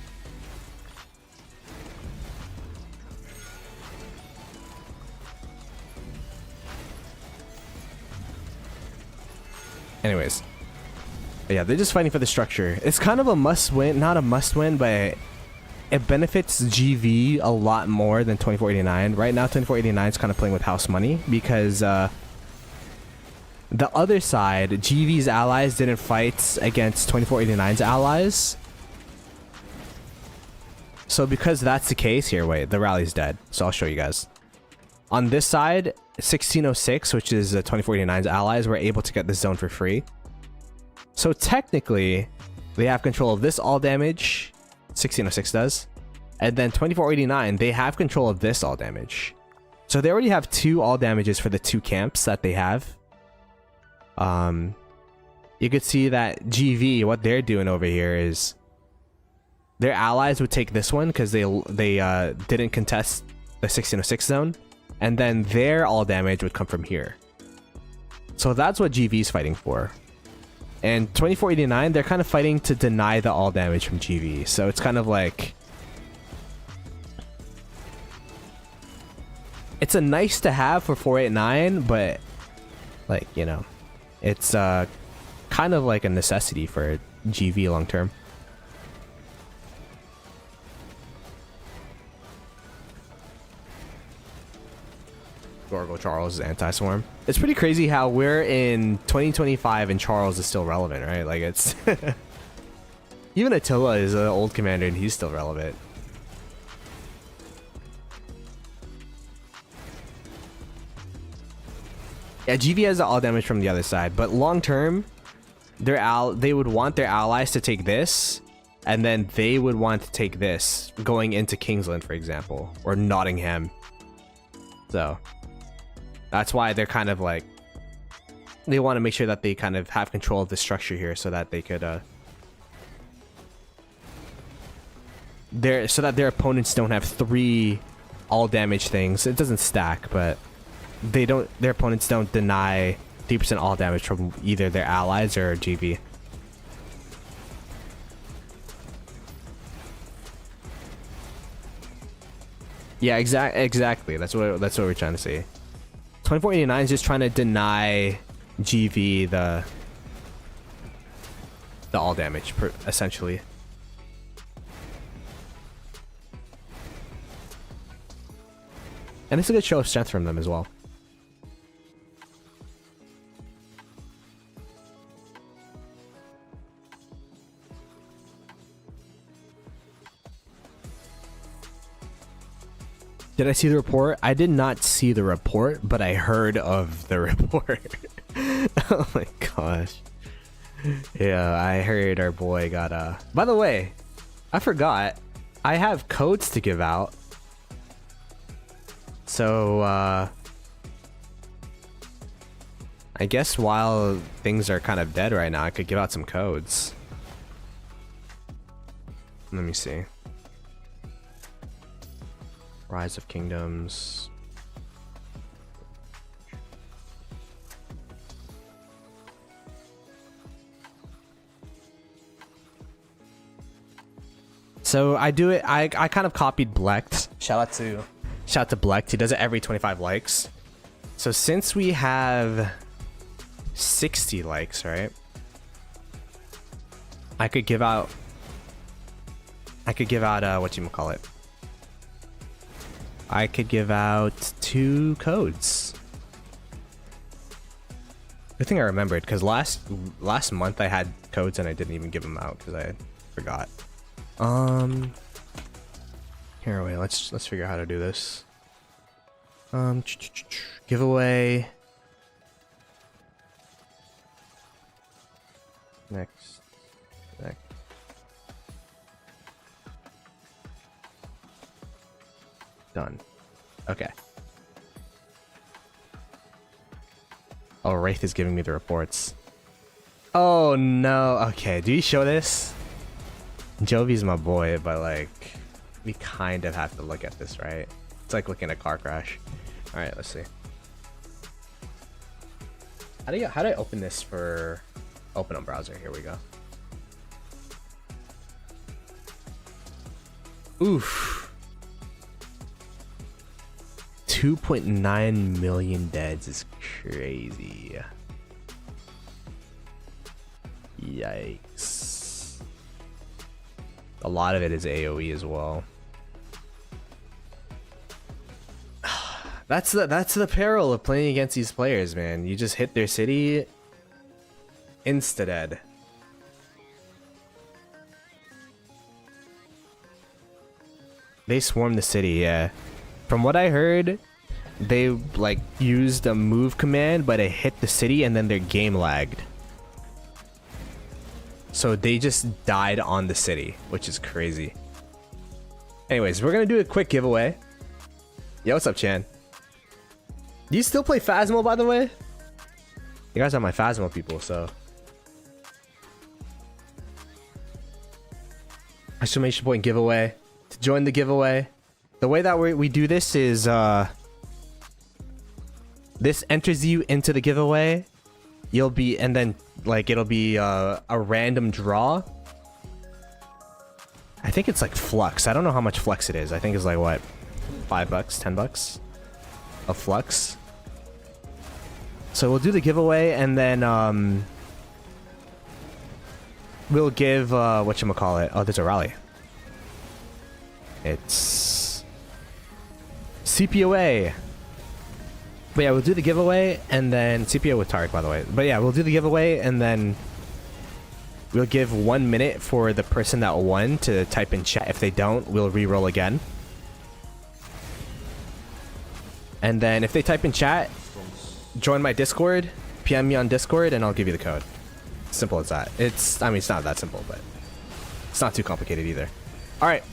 anyways, but yeah, they're just fighting for the structure. It's kind of a must-win, not a must-win, but it benefits GV a lot more than 2489. Right now, 2489 is kind of playing with house money because the other side, GV's allies didn't fight against 2489's allies. So because that's the case here, wait, the rally's dead. So I'll show you guys. On this side, 1606, which is 2489's allies, were able to get this zone for free. So technically, they have control of this all damage. 1606 does. And then 2489, they have control of this all damage. So they already have 2 all damages for the 2 camps that they have. You could see that GV, what they're doing over here is their allies would take this one because they didn't contest the 1606 zone, and then their all damage would come from here. So that's what GV is fighting for. And 2489, they're kind of fighting to deny the all damage from GV. So it's kind of like, it's a nice to have for 489, but like, you know, it's kind of like a necessity for GV long term. Gorgo Charles is anti-swarm. It's pretty crazy how we're in 2025 and Charles is still relevant, right? Like, it's even Attila is an old commander and he's still relevant. Yeah, GV has the all damage from the other side, but long term, they would want their allies to take this, and then they would want to take this going into Kingsland, for example, or Nottingham. So that's why they're kind of like, they want to make sure that they kind of have control of the structure here, so that they could so that their opponents don't have 3 all damage things. It doesn't stack, but their opponents don't deny 3% all damage from either their allies or GV. Yeah, exactly. That's what we're trying to say. 2489 is just trying to deny GV the all damage, essentially. And it's a good show of strength from them as well. Did I see the report? I did not see the report, but I heard of the report. Oh my gosh. Yeah, I heard our boy got a... By the way, I forgot. I have codes to give out. So, I guess while things are kind of dead right now, I could give out some codes. Let me see. Rise of Kingdoms. So I do it. I kind of copied Blecht. Shout out to Blecht. He does it every 25 likes. So since we have 60 likes, right? I could give out whatchamacallit. I could give out 2 codes. Good thing I remembered, because last month I had codes and I didn't even give them out because I forgot. Here, wait, let's figure out how to do this. Giveaway. Next. Done. Okay. Oh, Wraith is giving me the reports. Oh no. Okay, do you show this? Jovi's my boy, but like, we kind of have to look at this, right? It's like looking at a car crash. All right, let's see. How do I open this for open on browser? Here we go. Oof. 2.9 million deads is crazy. Yikes. A lot of it is AoE as well. That's the peril of playing against these players, man. You just hit their city, insta dead. They swarm the city, yeah. From what I heard, they like used a move command, but it hit the city and then their game lagged. So they just died on the city, which is crazy. Anyways, we're gonna do a quick giveaway. Yo, what's up, Chan? Do you still play Phasmo, by the way? You guys are my Phasmo people, so. Exclamation point giveaway. To join the giveaway. The way that we do this is, this enters you into the giveaway. You'll be, and then, like, it'll be a random draw. I think it's like Flux. I don't know how much Flux it is. I think it's like, what, $5, $10 of Flux. So we'll do the giveaway, and then, we'll give, whatchamacallit. Oh, there's a rally. It's CPOA. But yeah, we'll do the giveaway, and then CPO with Tarek, by the way. But yeah, we'll do the giveaway, and then we'll give 1 minute for the person that won to type in chat. If they don't, we'll re-roll again. And then if they type in chat, join my Discord, PM me on Discord, and I'll give you the code. Simple as that. I mean, it's not that simple, but it's not too complicated either. All right.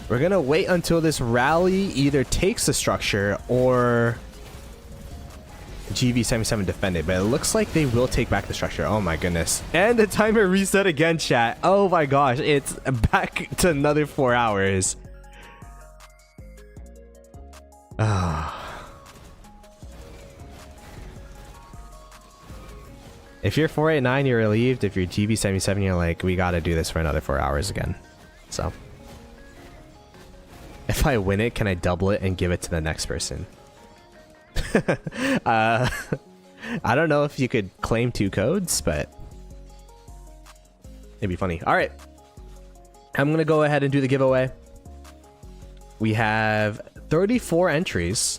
We're gonna wait until this rally either takes the structure or GV77 defend it, but it looks like they will take back the structure. Oh my goodness. And the timer reset again, chat. Oh my gosh, it's back to another 4 hours. If you're 489, you're relieved. If you're GV77, you're like, we gotta do this for another 4 hours again. So if I win it, can I double it and give it to the next person? I don't know if you could claim 2 codes, but it'd be funny. All right, I'm gonna go ahead and do the giveaway. We have 34 entries.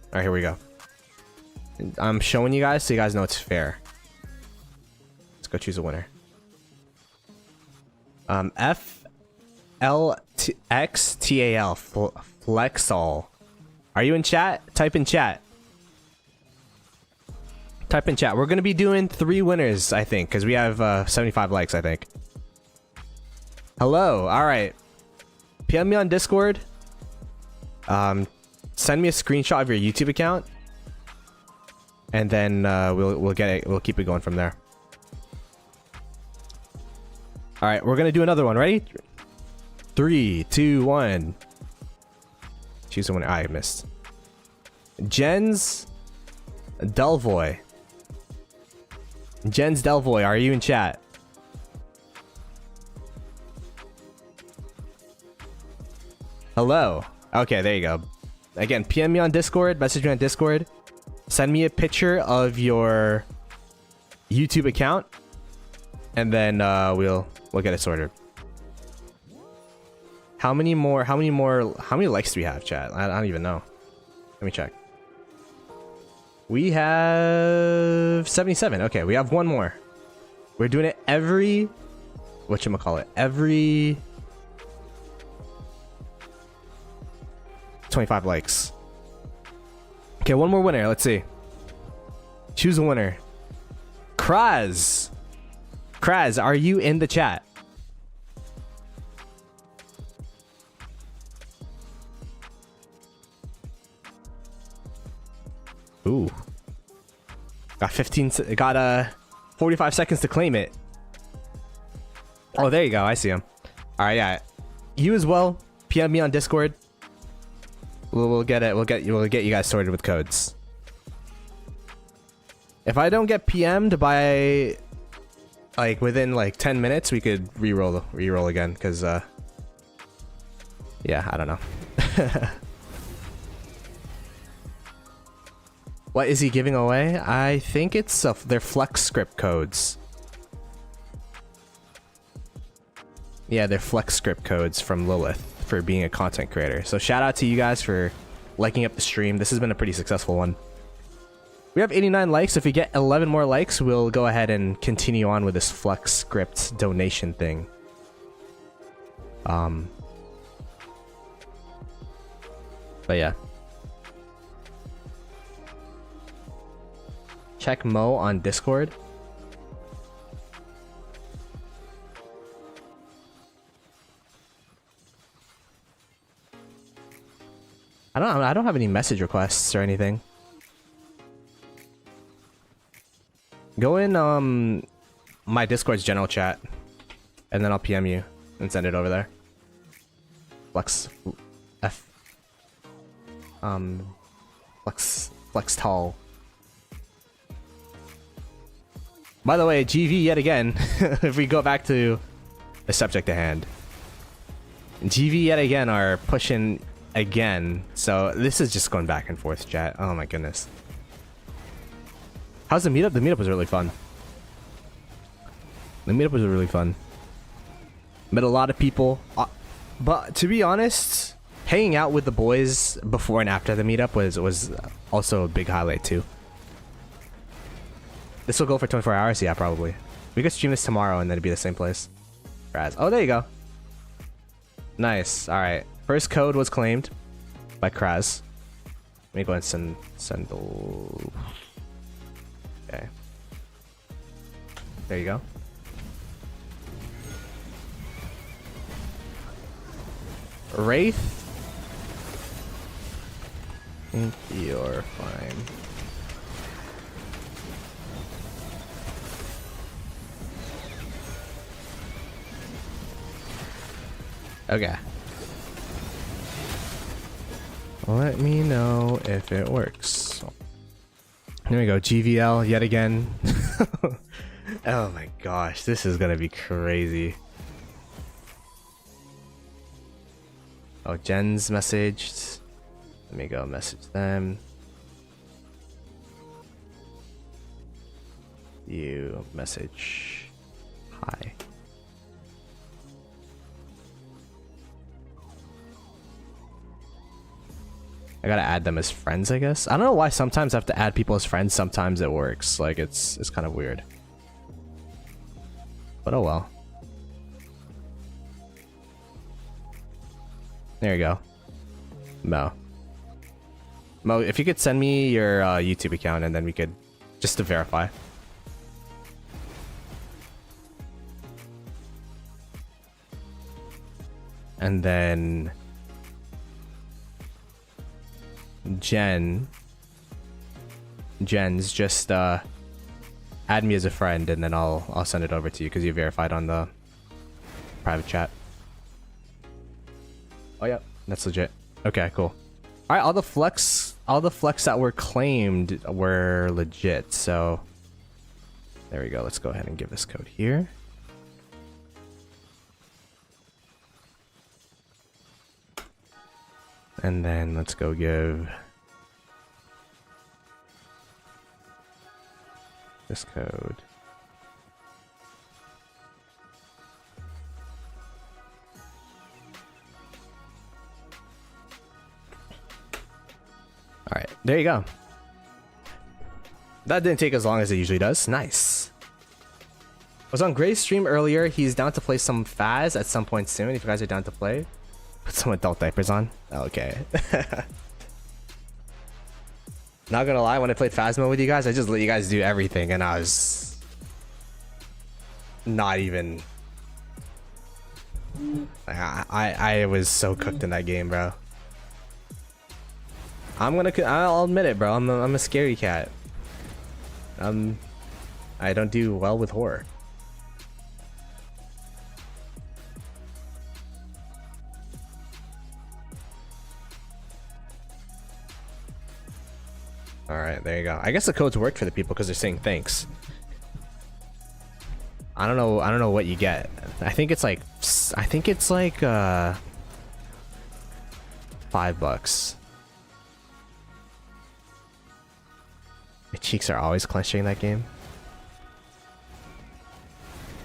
All right, here we go. I'm showing you guys so you guys know it's fair. Let's go choose a winner. FLXTAL Flexall. Are you in chat? Type in chat. Type in chat. We're gonna be doing 3 winners, I think, because we have 75 likes, I think. Hello. All right. PM me on Discord. Send me a screenshot of your YouTube account, and then we'll get it. We'll keep it going from there. All right, we're gonna do another one. Ready? 3, 2, 1. Choose the winner. I missed. Jens Delvoy. Jens Delvoy, are you in chat? Hello. Okay, there you go. Again, PM me on Discord, message me on Discord. Send me a picture of your YouTube account, and then we'll get it sorted. How many likes do we have, chat? I don't even know. Let me check. We have 77. Okay, we have 1 more. We're doing it every every 25 likes. Okay, 1 more winner. Let's see. Choose a winner. Kraz. Kraz, are you in the chat? Ooh. Got 45 seconds to claim it. Oh, there you go. I see him. All right, yeah. You as well. PM me on Discord. We'll get it. We'll get you guys sorted with codes. If I don't get PM'd by like within like 10 minutes, we could re-roll again, because yeah, I don't know. What is he giving away? I think it's their flex script codes. Yeah, they're flex script codes from Lilith for being a content creator. So shout out to you guys for liking up the stream. This has been a pretty successful one. We have 89 likes. If we get 11 more likes, we'll go ahead and continue on with this flex script donation thing. But yeah. Check Mo on Discord. I don't have any message requests or anything. Go in my Discord's general chat, and then I'll PM you and send it over there. Flex tall. By the way, GV yet again. If we go back to the subject at hand, GV yet again are pushing again. So this is just going back and forth, chat. Oh my goodness. How's the meetup? The meetup was really fun. The meetup was really fun. Met a lot of people. But to be honest, hanging out with the boys before and after the meetup was also a big highlight too. This will go for 24 hours? Yeah, probably. We could stream this tomorrow and then it'd be the same place. Raz. Oh, there you go. Nice. Alright. First code was claimed by Kraz. Let me go ahead and send the... Okay. There you go. Wraith. I think you're fine. Okay. Let me know if it works. There we go. GVL yet again. Oh my gosh, this is gonna be crazy. Oh, Jen's messaged. Let me go message them. You message. Hi. I gotta add them as friends, I guess. I don't know why sometimes I have to add people as friends, sometimes it works. Like it's kind of weird. But oh well. There you go. Mo, if you could send me your YouTube account and then we could just to verify. And then Jen's just add me as a friend and then I'll send it over to you because you verified on the private chat. Oh yeah, that's legit. Okay, cool. All right, all the flex that were claimed were legit. So there we go. Let's go ahead and give this code here. And then let's go give this code. All right, there you go. That didn't take as long as it usually does. Nice. I was on Gray's stream earlier. He's down to play some Faz at some point soon. If you guys are down to play, put some adult diapers on. Okay. Not gonna lie, when I played Phasmo with you guys, I just let you guys do everything, and I was not even. I was so cooked in that game, bro. I'll admit it, bro. I'm a scary cat. I don't do well with horror. All right, there you go. I guess the codes worked for the people because they're saying thanks. I don't know what you get. I think it's like $5. My cheeks are always clenching in that game.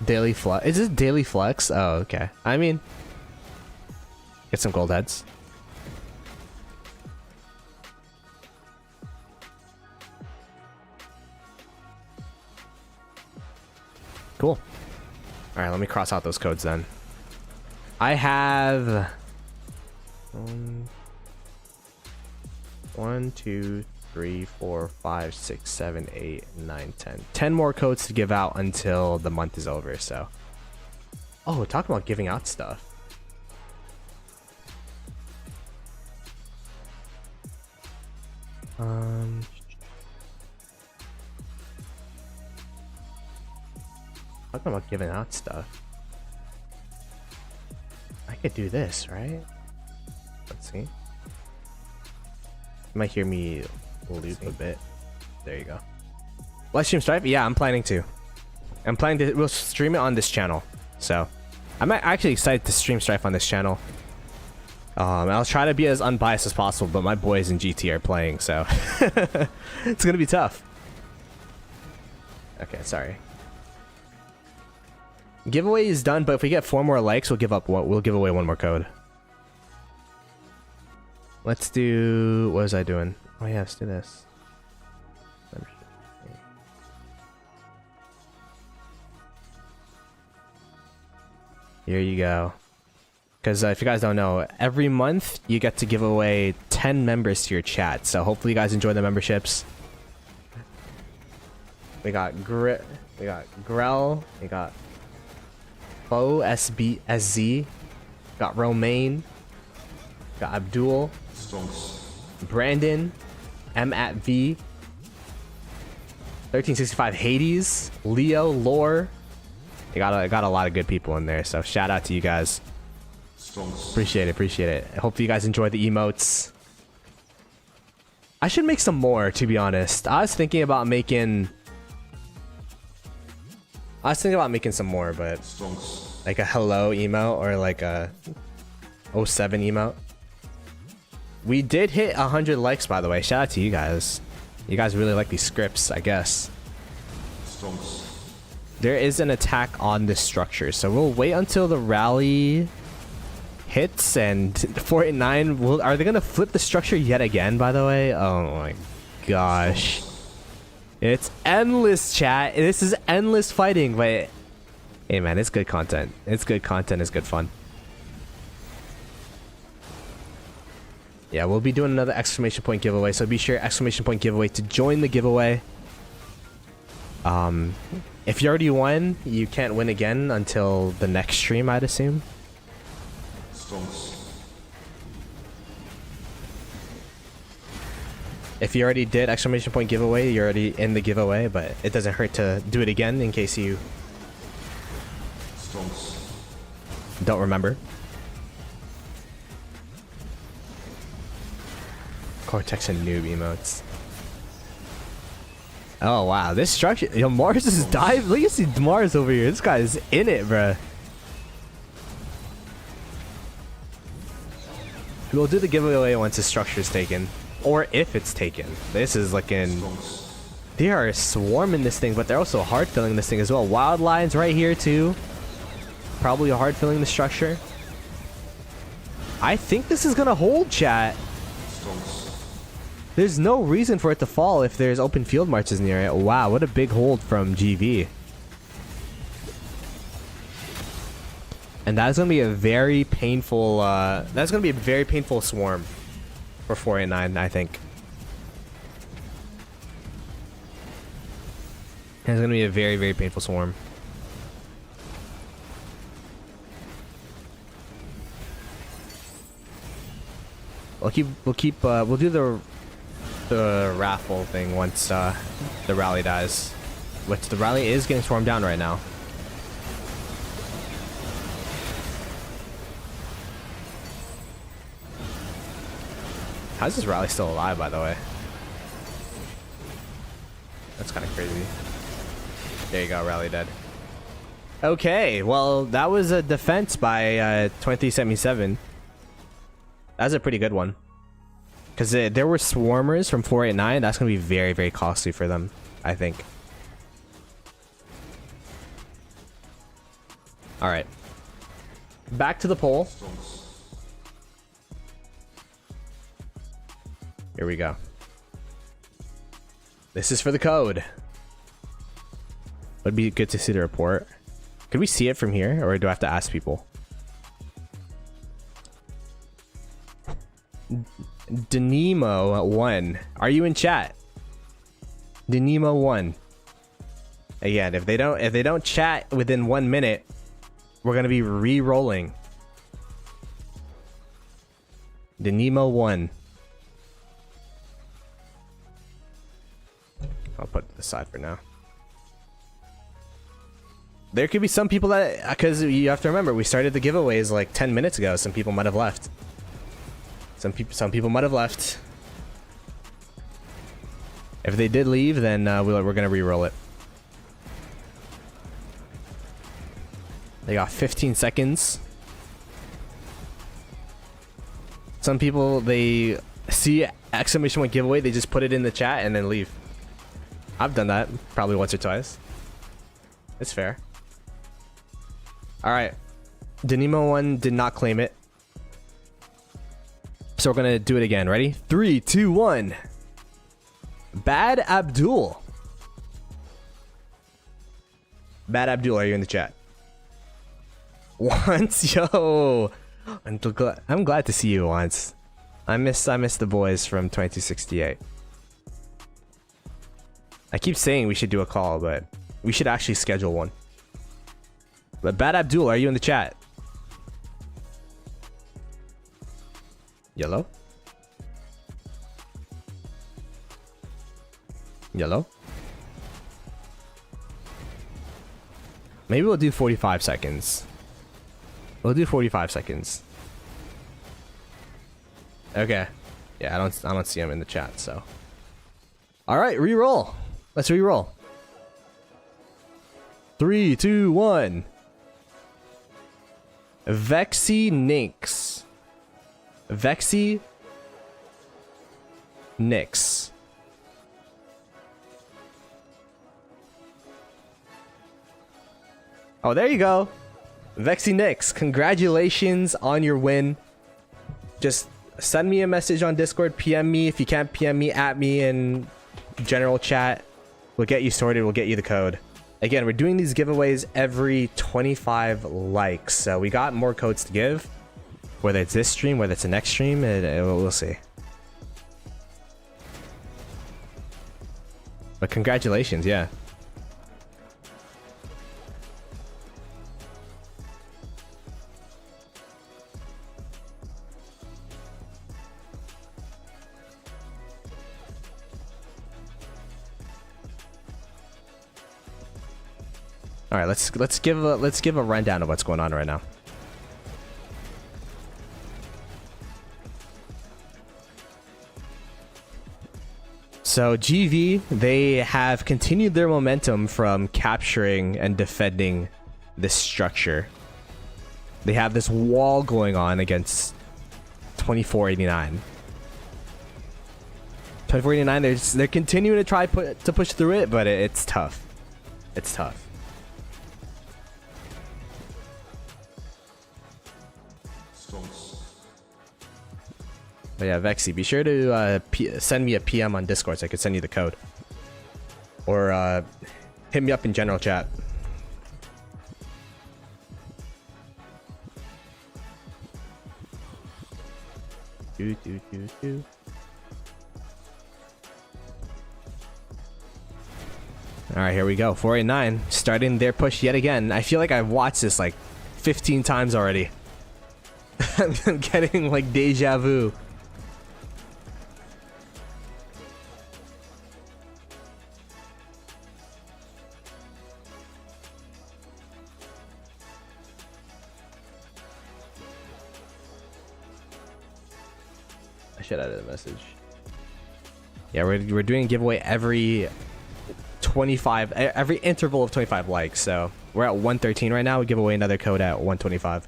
Daily flex. Is this daily flex? Oh, okay. I mean, get some gold heads. Cool. All right, let me cross out those codes then. I have 1, 2, 3, 4, 5, 6, 7, 8, 9, 10. 10 more codes to give out until the month is over, so. Oh, talking about giving out stuff. Talking about giving out stuff. I could do this, right? Let's see. You might hear me loop a bit. There you go. Live stream Strife? Yeah, I'm planning to. We'll stream it on this channel. So I'm actually excited to stream Strife on this channel. I'll try to be as unbiased as possible, but my boys in GT are playing, so it's gonna be tough. Okay, sorry. Giveaway is done, but if we get 4 more likes, we'll give away 1 more code. Let's do. What was I doing? Oh yeah, let's do this. Here you go. Because if you guys don't know, every month you get to give away 10 members to your chat. So hopefully you guys enjoy the memberships. We got we got Grell, we got Bo SZ, got Romaine, got Abdul, Brandon, M at V, 1365 Hades, Leo, Lore. They got a lot of good people in there, so shout out to you guys. Appreciate it. I hope you guys enjoy the emotes. I should make some more, to be honest. I was thinking about making I was thinking about making some more, but like a hello emote or like a 07 emote. We did hit 100 likes, by the way. Shout out to you guys. You guys really like these scripts, I guess. There is an attack on this structure, so we'll wait until the rally hits and 489 are they gonna flip the structure yet again, by the way? Oh my gosh. It's endless, chat. This is endless fighting, but hey man, it's good content. It's good content, it's good fun. Yeah, we'll be doing another exclamation point giveaway, so be sure exclamation point giveaway to join the giveaway. If you already won, you can't win again until the next stream, I'd assume. If you already did exclamation point giveaway, you're already in the giveaway, but it doesn't hurt to do it again in case you don't remember. Cortex and noob emotes. Oh wow, this structure. Yo, Mars is dive. Look at Mars over here. This guy is in it, bruh. We'll do the giveaway once the structure is taken, or if it's taken. This is looking. They are swarming this thing, but they're also hard filling this thing as well. Wild lines right here too. Probably hard filling the structure. I think this is gonna hold, chat. There's no reason for it to fall if there's open field marches near it. Wow, what a big hold from GV. And that's gonna be a very painful. That's gonna be a very painful swarm for 489, I think. It's gonna be a very, very painful swarm. We'll do the raffle thing once the rally dies, which the rally is getting swarmed down right now. How's this rally still alive, by the way? That's kind of crazy. There you go, rally dead. Okay, well, that was a defense by 2377. That's a pretty good one. Because there were swarmers from 489. That's going to be very, very costly for them, I think. Alright. Back to the poll. Here we go. This is for the code. Would be good to see the report. Could we see it from here, or do I have to ask people? Denemo1, are you in chat? Denemo1. Again, if they don't chat within 1 minute, we're gonna be re-rolling. Denemo1. I'll put it aside for now. There could be some people that, because you have to remember, we started the giveaways like 10 minutes ago. Some people might have left. Some people might have left. If they did leave, then we're gonna re-roll it. They got 15 seconds. Some people, they see exclamation point giveaway, they just put it in the chat and then leave. I've done that probably once or twice. It's fair. All right, Denemo1 did not claim it. So we're gonna do it again. Ready? 3, 2, 1. Bad Abdul. Bad Abdul, are you in the chat? Once, yo. I'm glad to see you once. I miss the boys from 2268. I keep saying we should do a call, but we should actually schedule one. But Bad Abdul, are you in the chat? Yellow? Yellow? Maybe we'll do 45 seconds. We'll do 45 seconds. Okay. Yeah, I don't see him in the chat, so. Alright, re-roll. Let's re-roll. 3, 2, 1. Vexy Nix. Vexy Nix. Oh, there you go. Vexy Nix, congratulations on your win. Just send me a message on Discord, PM me. If you can't PM me, at me in general chat. We'll get you sorted, we'll get you the code. Again, we're doing these giveaways every 25 likes, so we got more codes to give. Whether it's this stream, whether it's the next stream, we'll see. But congratulations, yeah. All right, let's give a rundown of what's going on right now. So GV, they have continued their momentum from capturing and defending this structure. They have this wall going on against 2489. 2489, they're continuing to try to push through it, but it's tough. It's tough. But yeah, Vexy, be sure to send me a PM on Discord so I can send you the code. Or hit me up in general chat. Alright, here we go. 489 starting their push yet again. I feel like I've watched this like 15 times already. I'm getting like deja vu. I should add a message. Yeah, we're doing a giveaway every 25, every interval of 25 likes. So we're at 113 right now. We give away another code at 125.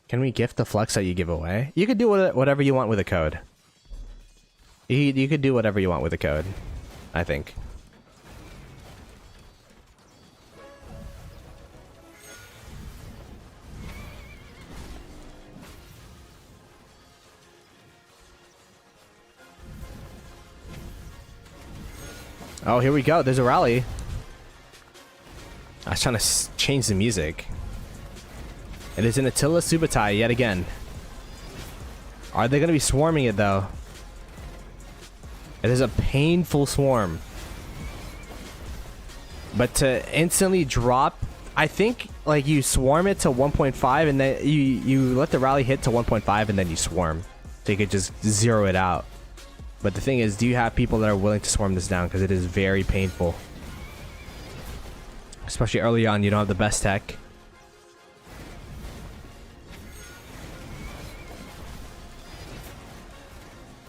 Can we gift the flux that you give away? You could do whatever you want with a code. You could do whatever you want with a code, I think. Oh, here we go. There's a rally. I was trying to change the music. It is an Attila Subutai yet again. Are they going to be swarming it though? It is a painful swarm. But to instantly drop, I think like you swarm it to 1.5 and then you let the rally hit to 1.5 and then you swarm. So you could just zero it out. But the thing is, do you have people that are willing to swarm this down? Because it is very painful. Especially early on, you don't have the best tech.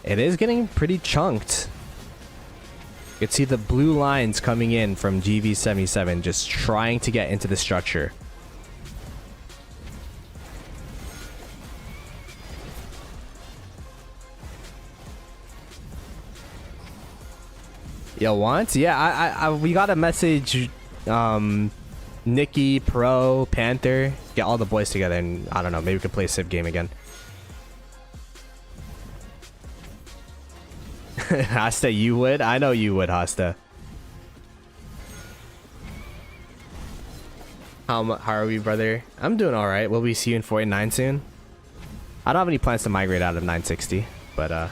It is getting pretty chunked. You can see the blue lines coming in from GV77 just trying to get into the structure. Yo, once? Yeah, we got a message. Nikki, Pro, Panther, get all the boys together and I don't know, maybe we could play a Civ game again. Hasta, you would? I know you would, Hasta. How are we, brother? I'm doing alright. Will we see you in 49 soon? I don't have any plans to migrate out of 960, but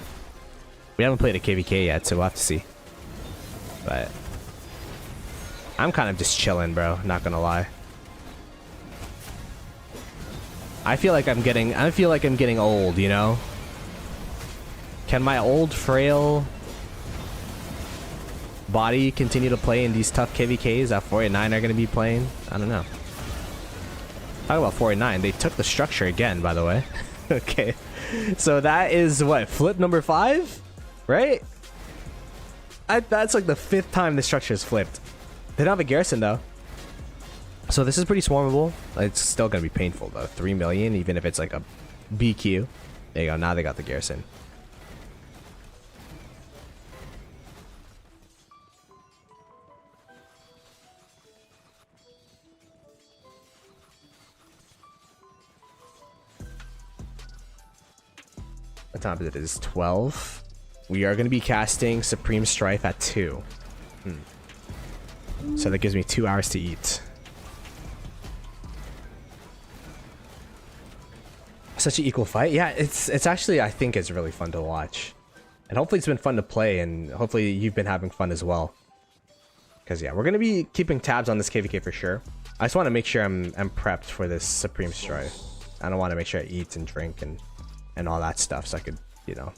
we haven't played a KvK yet, so we'll have to see. But I'm kind of just chilling, bro, not gonna lie. I feel like I'm getting old, you know? Can my old frail Body continue to play in these tough KvKs that 489 are going to be playing? I don't know. Talk about 489. They took the structure again, by the way. Okay. So that is what? Flip number 5? Right? That's like the 5th time the structure is flipped. They don't have a Garrison though. So this is pretty swarmable. It's still going to be painful though. 3 million, even if it's like a BQ. There you go. Now they got the Garrison. What time is it? It is 12. We are going to be casting Supreme Strife at 2. So that gives me 2 hours to eat. Such an equal fight. Yeah, it's actually, I think it's really fun to watch. And hopefully it's been fun to play, and hopefully you've been having fun as well. Because yeah, we're going to be keeping tabs on this KvK for sure. I just want to make sure I'm prepped for this Supreme Strife. I don't want to make sure I eat and drink and all that stuff, so I could, you know,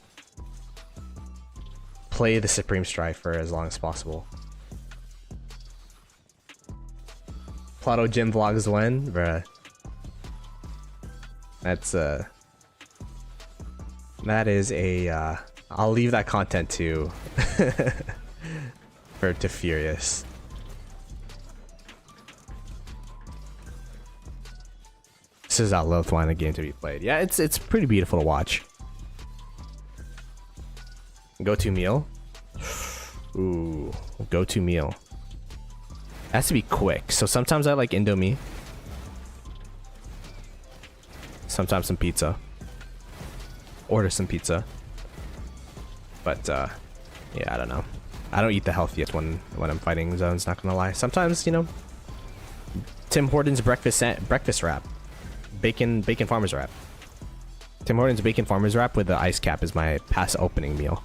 play the Supreme Strife for as long as possible. Ploto gym vlogs when? Bruh. That's that is a I'll leave that content to to Furious. This is how Lilith wanted a game to be played. Yeah, it's pretty beautiful to watch. Go-to meal. Ooh, go-to meal. It has to be quick. So sometimes I like Indomie. Sometimes some pizza. Order some pizza. But yeah, I don't know. I don't eat the healthiest when I'm fighting zones, not gonna lie. Sometimes, you know, Tim Hortons breakfast wrap. Bacon farmers wrap. Tim Hortons bacon farmers wrap with the ice cap is my pass opening meal.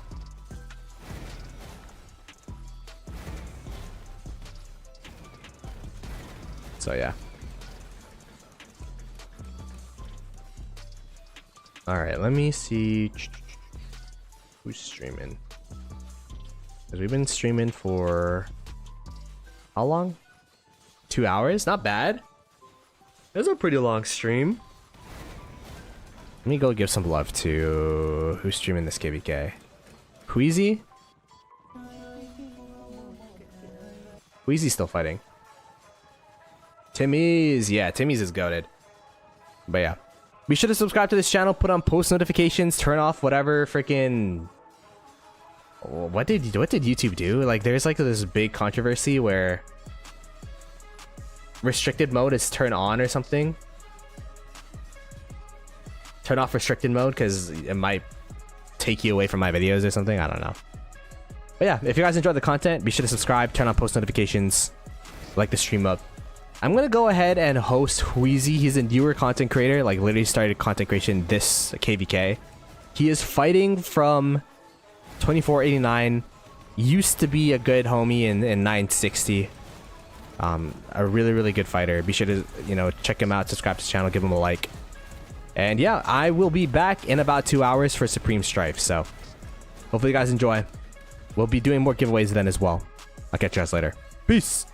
So yeah. Alright, let me see who's streaming. Because we've been streaming for how long? 2 hours? Not bad. That's a pretty long stream. Let me go give some love to who's streaming this KvK. Wheezy? Wheezy's still fighting. Timmy's, yeah, Timmy's is goated. But yeah, be sure to subscribe to this channel, put on post notifications, turn off whatever freaking. What did YouTube do? Like, there's like this big controversy where restricted mode is turned on or something. Turn off restricted mode because it might take you away from my videos or something. I don't know. But yeah, if you guys enjoyed the content, be sure to subscribe, turn on post notifications, like the stream up. I'm gonna go ahead and host Wheezy. He's a newer content creator, like literally started content creation this KvK. He is fighting from 2489. Used to be a good homie in 960. A really good fighter. Be sure to, you know, check him out, subscribe to the channel, give him a like. And yeah, I will be back in about 2 hours for Supreme Strife. So hopefully you guys enjoy. We'll be doing more giveaways then as well. I'll catch you guys later. Peace.